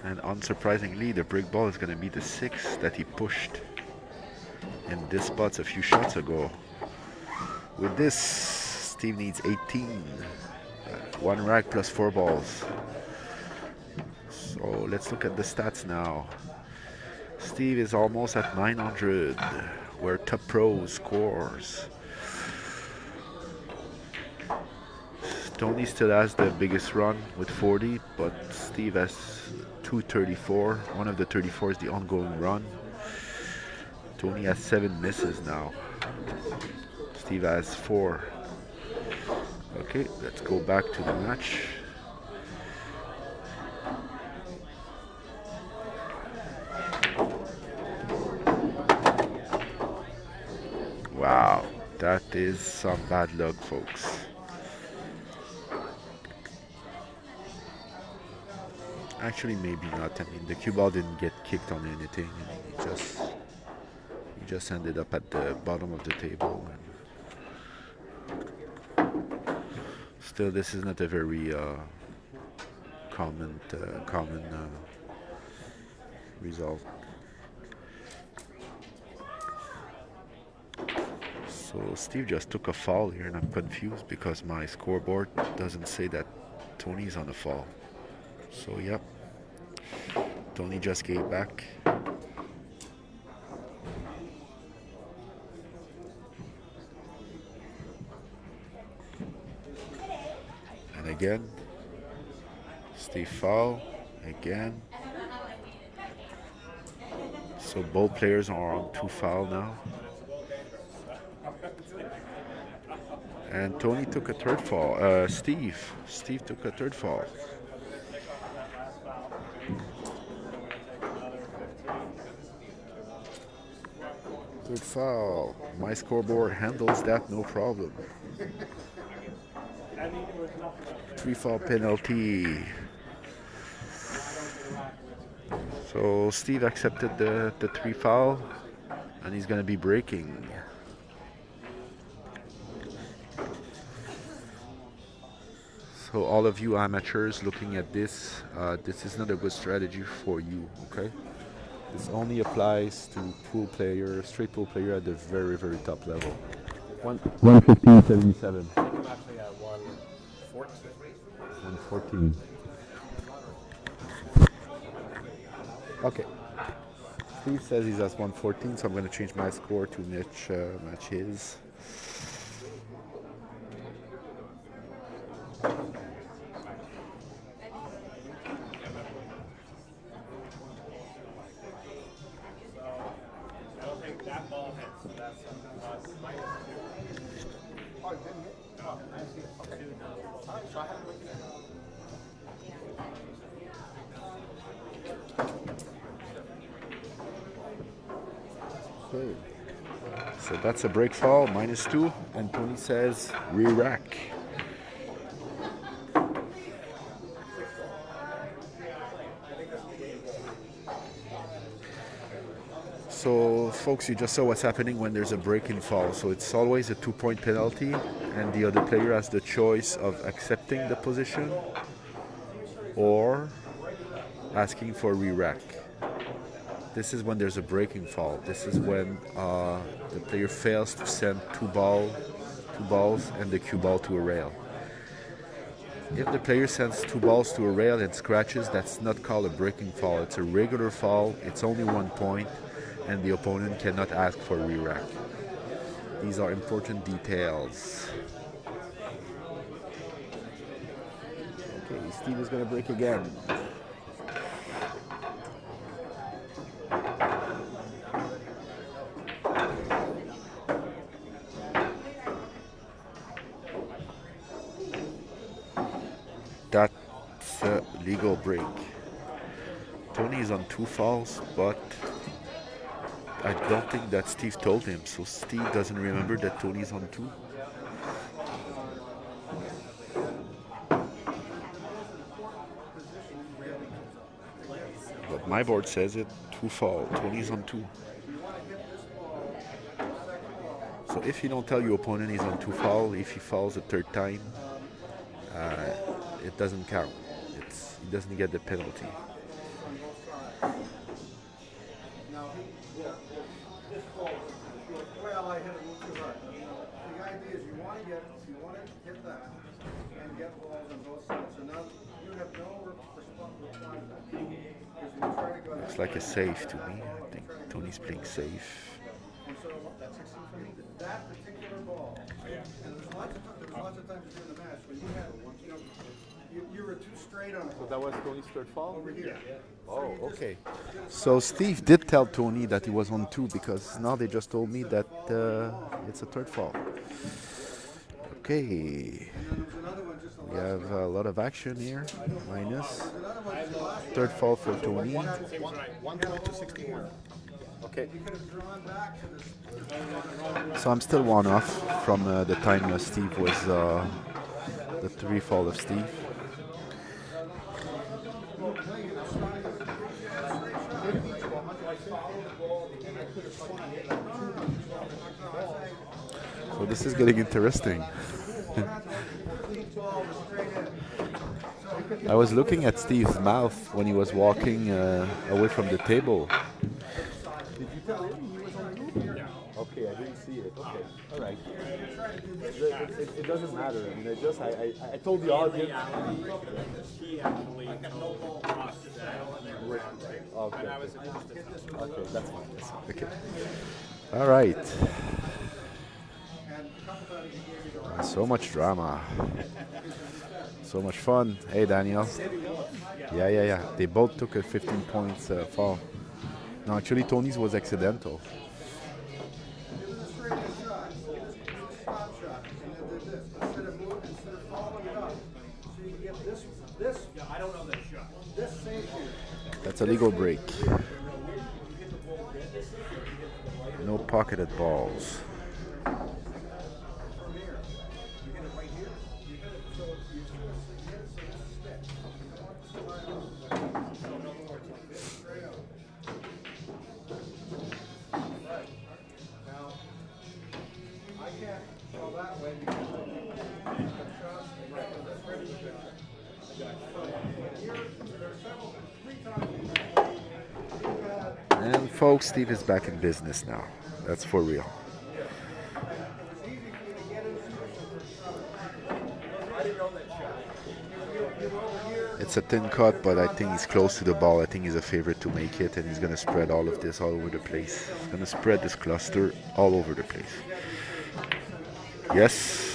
And unsurprisingly, the break ball is going to be the 6 that he pushed in this spot a few shots ago. With this, Steve needs 18. 1 rack plus 4 balls. So let's look at the stats now. Steve is almost at 900, where top pros scores. Tony still has the biggest run with 40, but Steve has 234. One of the 34 is the ongoing run. Tony has 7 misses now. Steve has 4. Okay, let's go back to the match. Wow, that is some bad luck, folks. Actually, maybe not. I mean, the cue ball didn't get kicked on anything. He just ended up at the bottom of the table. And still, this is not a very common result. So Steve just took a fall here, and I'm confused because my scoreboard doesn't say that Tony's on a fall. So yep, Tony just gave back. And again, Steve foul, again. So both players are on 2 foul now. And Tony took a third fall. Steve took a third fall. Third foul. My scoreboard handles that no problem. 3 foul penalty. So Steve accepted the 3 foul, and he's going to be breaking. So all of you amateurs looking at this, this is not a good strategy for you, okay? This only applies to pool players, straight pool player at the very, very top level. 115.77. I'm actually at 114. 114. Okay. Steve says he's at 114, so I'm going to change my score to match his. Okay. So that's a break fall, -2, and Tony says re-rack. So folks, you just saw what's happening when there's a break-in fall. So it's always a 2-point penalty, and the other player has the choice of accepting the position or asking for a re-rack. This is when there's a breaking fall. This is when the player fails to send two balls and the cue ball to a rail. If the player sends 2 balls to a rail and scratches, that's not called a breaking fall. It's a regular fall. It's only 1 point, and the opponent cannot ask for a re-rack. These are important details. Okay, Steve is going to break again. That's a legal break. Tony is on 2 falls, but I don't think that Steve told him, so Steve doesn't remember that Tony's on 2. But my board says it, 2 fall, Tony's on 2. So if you don't tell your opponent he's on 2 fall, if he falls a 3rd time, it doesn't count. He doesn't get the penalty. Well, I hit it a little too hard. The idea is you want to hit that and get balls on both sides. So now you have no response to that. like a safe to me. I think Tony's playing safe. That particular ball, and there's lots of times during the match when you had you were too straight on it. So that was Tony's third fall? Over here. Oh, okay. So Steve did tell Tony that he was on 2 because now they just told me that it's a third fall. Okay. We have a lot of action here. Minus. Third fall for Tony. 112 to 61. Okay. So I'm still 1 off from the time Steve was the 3 fall of Steve. So this is getting interesting. I was looking at Steve's mouth when he was walking away from the table. Did you tell him he was on the move? Okay, I didn't see it. Okay, all right. It doesn't matter. I mean, I told the audience. He actually told us that. Okay. And I was interested. Okay, that's fine. That's fine. Okay. All right. So much drama. So much fun. Hey, Daniel. Yeah. They both took a 15 points fall. No, actually, Tony's was accidental. I don't know that shot. That's a legal break. No pocketed balls. And folks, Steve is back in business now. That's for real. It's a thin cut, but I think he's close to the ball. I think he's a favorite to make it, and he's going to spread all of this all over the place. He's going to spread this cluster all over the place. Yes.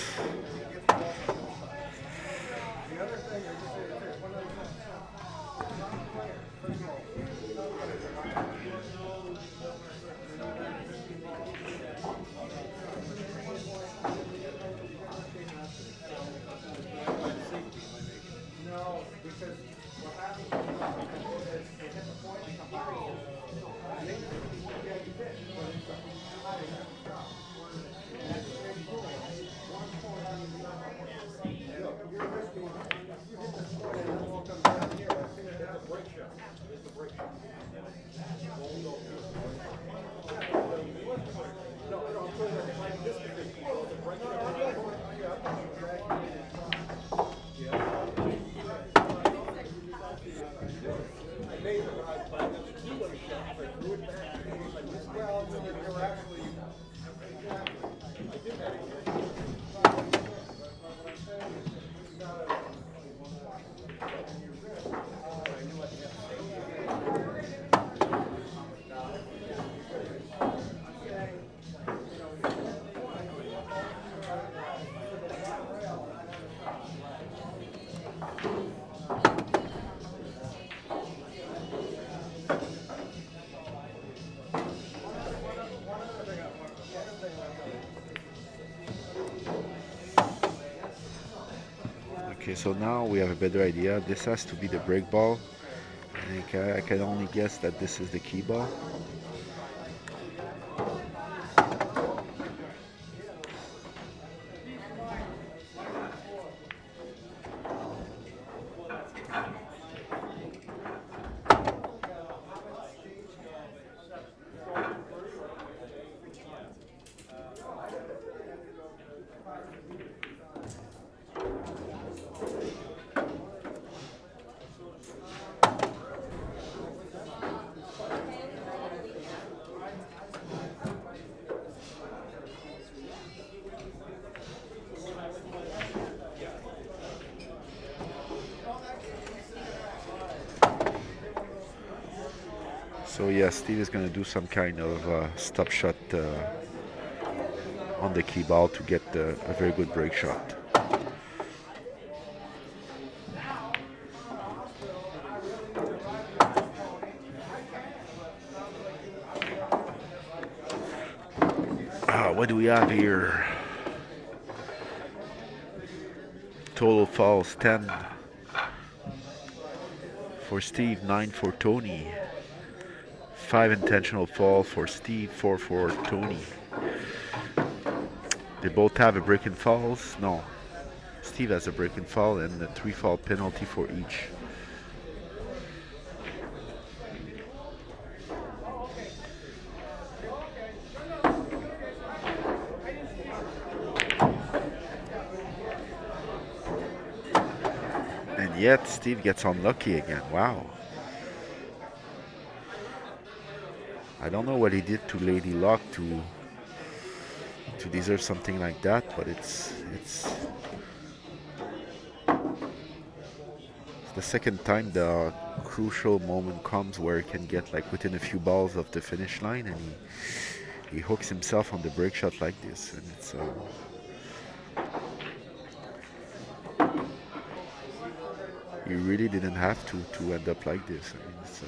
Okay, so now we have a better idea. This has to be the break ball. I can only guess that this is the key ball. So yeah, Steve is gonna do some kind of stop shot on the key ball to get a very good break shot. What do we have here? Total falls 10 for Steve, 9 for Tony. 5 intentional fall for Steve, 4 for Tony. They both have a break and falls. No, Steve has a break and fall and a 3 fall penalty for each. And yet Steve gets unlucky again. Wow. I don't know what he did to Lady Luck to deserve something like that, but it's the second time the crucial moment comes where he can get like within a few balls of the finish line, and he hooks himself on the break shot like this, and it's he really didn't have to end up like this. I mean, it's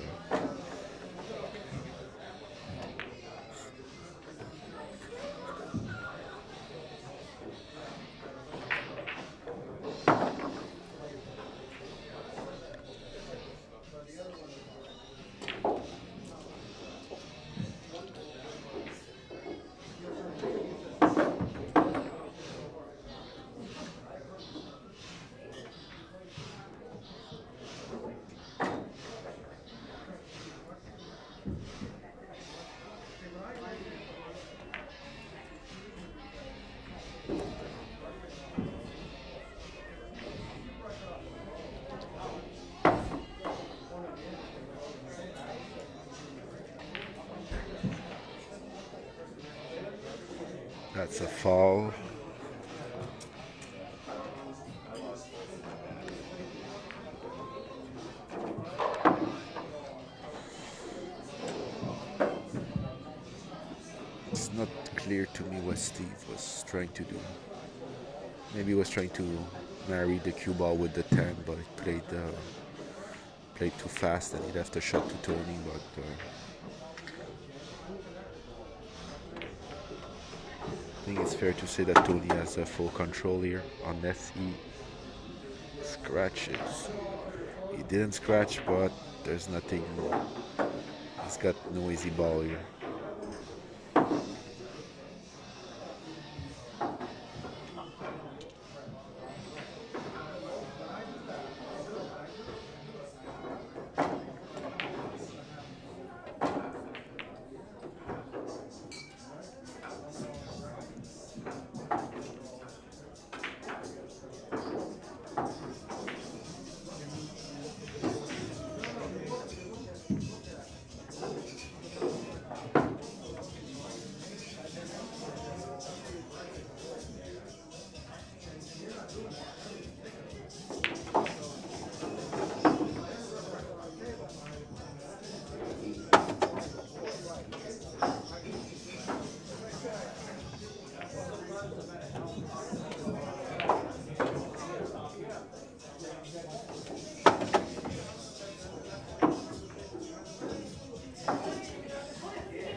that's a fall. It's not clear to me what Steve was trying to do. Maybe he was trying to marry the cue ball with the 10, but he played too fast and he left a shot to Tony. But I think it's fair to say that Tony has a full control here unless he scratches. He didn't scratch, but there's nothing. He's got no easy ball here.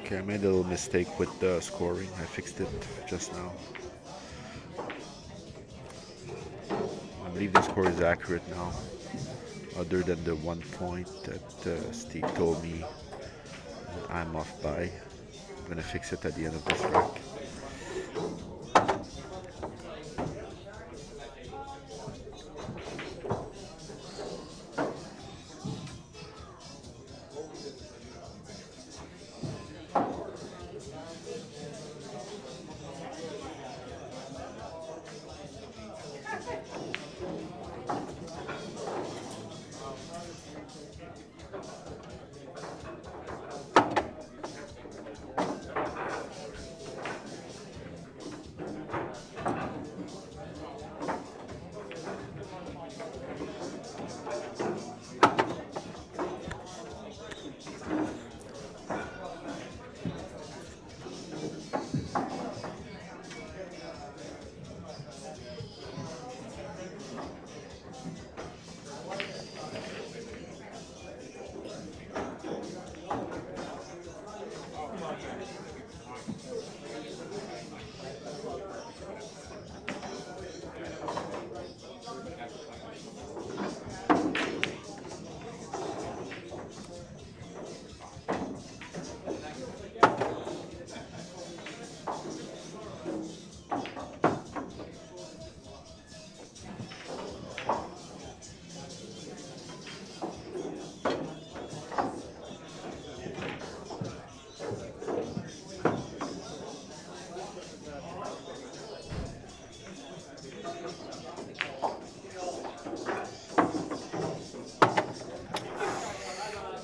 Okay, I made a little mistake with the scoring. I fixed it just now. I believe the score is accurate now, other than the 1 point that Steve told me I'm off by. I'm gonna fix it at the end of this rack.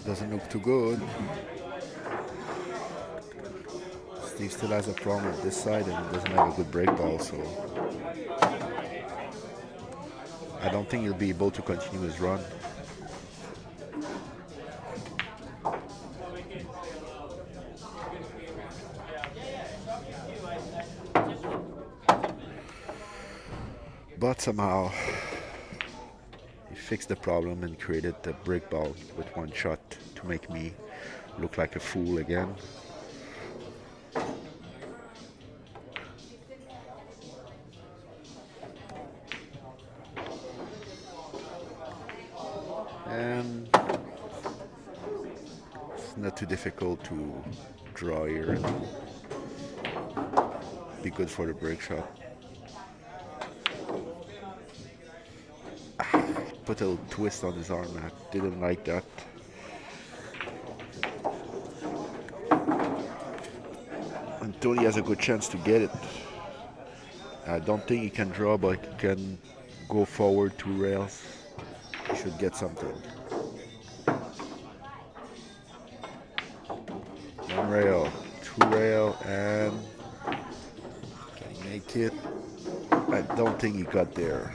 Doesn't look too good. Steve still has a problem with this side and he doesn't have a good break ball, so I don't think he'll be able to continue his run. But somehow he fixed the problem and created the break ball with one shot to make me look like a fool again. And it's not too difficult to draw here and be good for the break shot. Put a little twist on his arm. I didn't like that. And Tony has a good chance to get it. I don't think he can draw, but he can go forward 2 rails. He should get something. 1 rail, 2 rail, and can he make it? I don't think he got there.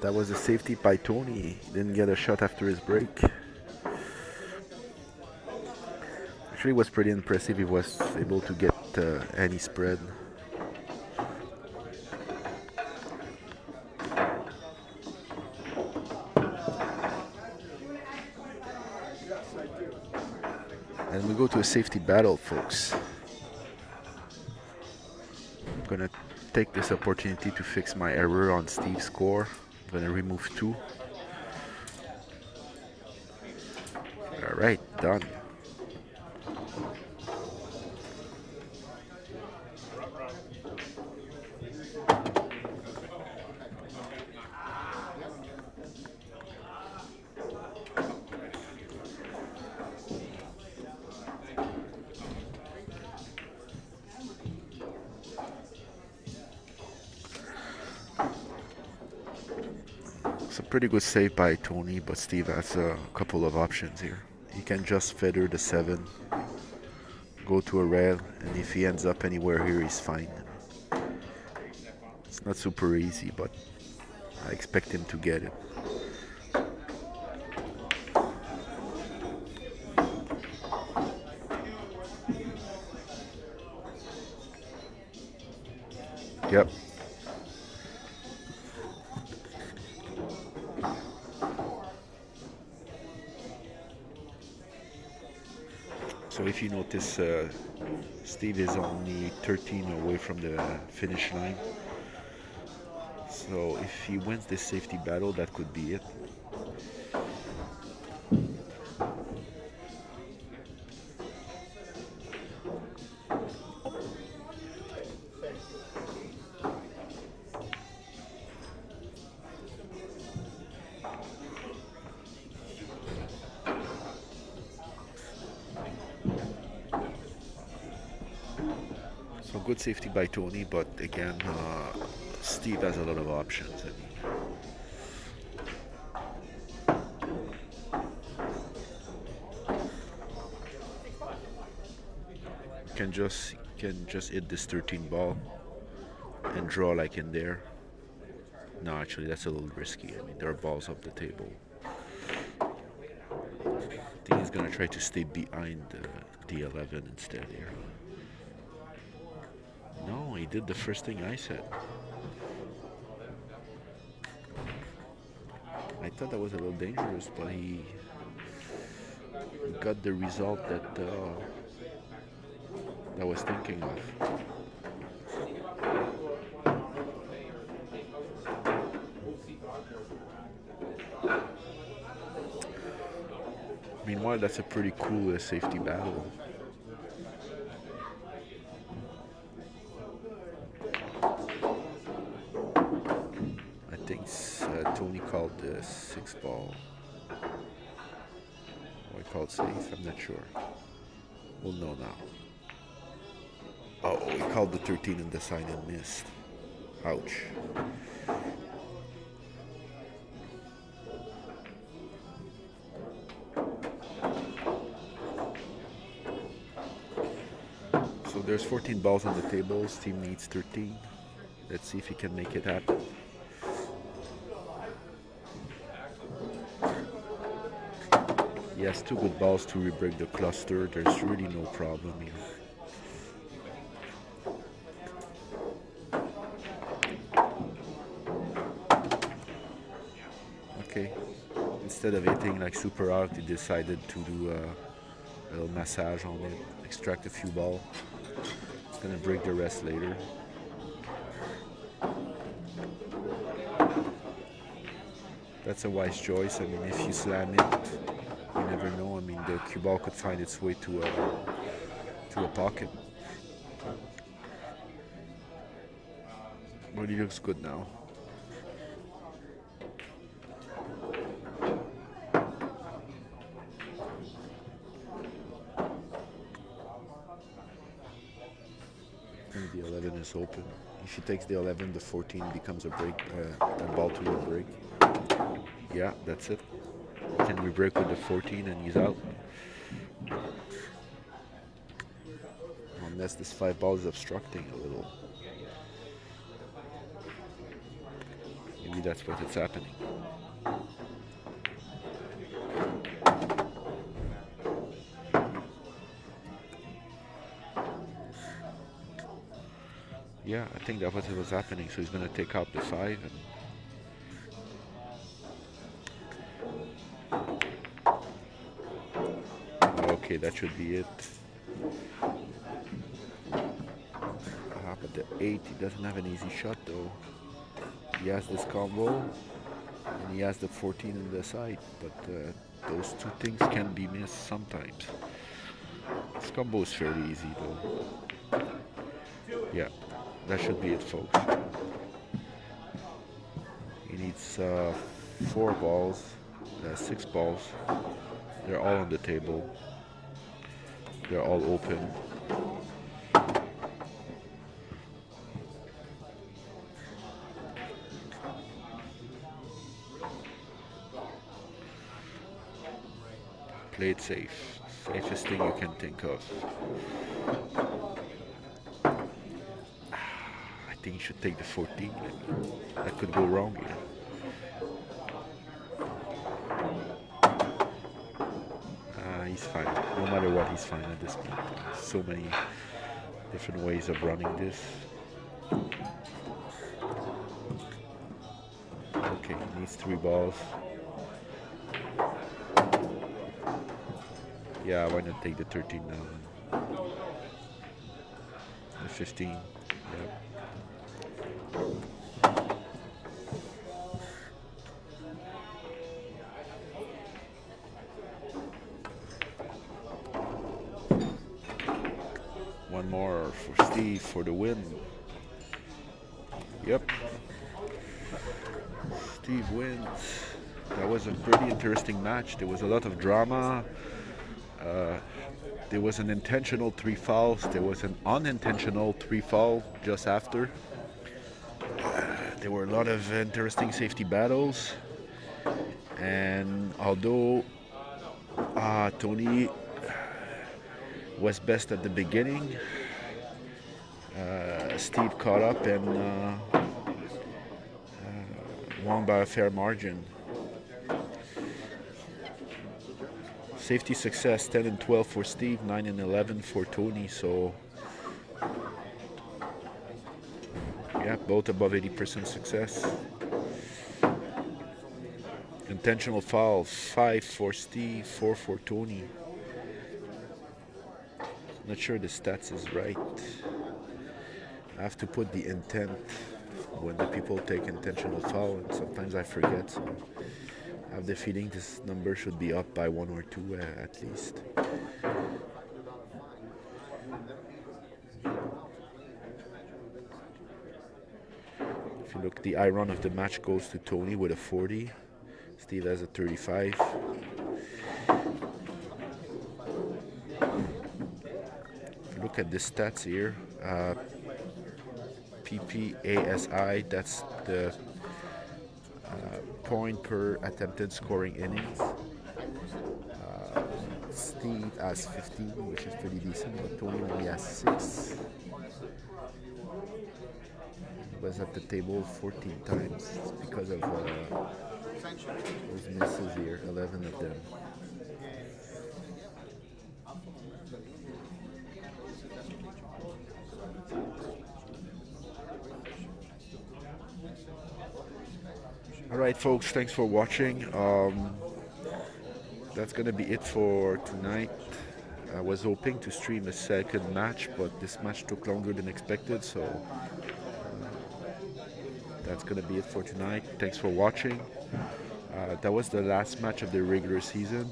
That was a safety by Tony. He didn't get a shot after his break. Actually, it was pretty impressive. He was able to get any spread. And we go to a safety battle, folks. I'm gonna take this opportunity to fix my error on Steve's score. I'm gonna remove 2. All right, done. It's a pretty good save by Tony, but Steve has a couple of options here. He can just feather the 7, go to a rail, and if he ends up anywhere here, he's fine. It's not super easy, but I expect him to get it. Yep. So if you notice, Steve is only 13 away from the finish line. So if he wins this safety battle, that could be it. So good safety by Tony, but again, Steve has a lot of options. And can just Can just hit this 13 ball and draw like in there. No, actually, that's a little risky. I mean, there are balls off the table. I think he's gonna try to stay behind the 11 instead here. No, he did the first thing I said. I thought that was a little dangerous, but he got the result that I was thinking of. Meanwhile, that's a pretty cool safety battle. I think Tony called the 6 ball. Or he called safe, I'm not sure. We'll know now. Oh, he called the 13 and the sign and missed. Ouch. So there's 14 balls on the table. Steve needs 13. Let's see if he can make it happen. He has 2 good balls to re-break the cluster. There's really no problem here. Okay. Instead of hitting like super hard, he decided to do a little massage on it, extract a few balls. It's gonna break the rest later. That's a wise choice. I mean, if you slam it, you never know. I mean, the cue ball could find its way to a pocket. But he looks good now. I think the 11 is open. If he takes the 11, the 14 becomes a break, a ball to a break. Yeah, that's it. Can we break with the 14 and he's out? Unless this 5 ball is obstructing a little. Maybe that's what it's happening. Yeah, I think that's what was happening. So he's gonna take out the 5 and okay, that should be it. But the 8, he doesn't have an easy shot though. He has this combo and he has the 14 on the side, but those 2 things can be missed sometimes. This combo is fairly easy though. Yeah, that should be it, folks. He needs 4 balls, 6 balls. They're all on the table. They're all open. Play it safe. Safest thing you can think of. I think you should take the 14. That could go wrong here. He's fine. No matter what, he's fine at this point. So many different ways of running this. Okay, he needs 3 balls. Yeah, why not take the 13 now? The 15. Yeah. One more for Steve for the win. Yep. Steve wins. That was a pretty interesting match. There was a lot of drama. There was an intentional 3 fouls. There was an unintentional 3 foul just after. There were a lot of interesting safety battles. And although Tony was best at the beginning, Steve caught up and won by a fair margin. Safety success 10 and 12 for Steve, 9 and 11 for Tony. So yeah, both above 80% success. Intentional foul 5 for Steve, 4 for Tony. Not sure the stats is right. I have to put the intent when the people take intentional foul, and sometimes I forget. So I have the feeling this number should be up by 1 or 2 at least. If you look, the iron of the match goes to Tony with a 40. Steve has a 35. If you look at the stats here, PPASI, that's the point per attempted scoring innings. Steve has 15, which is pretty decent, but Tony only has 6. He was at the table 14 times because of those misses here, 11 of them. Alright folks, thanks for watching. That's gonna be it for tonight. I was hoping to stream a second match, but this match took longer than expected, so that's gonna be it for tonight. Thanks for watching. That was the last match of the regular season.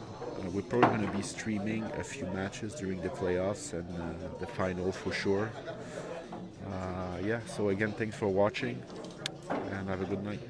We're probably gonna be streaming a few matches during the playoffs and the final for sure. Yeah, so again, thanks for watching and have a good night.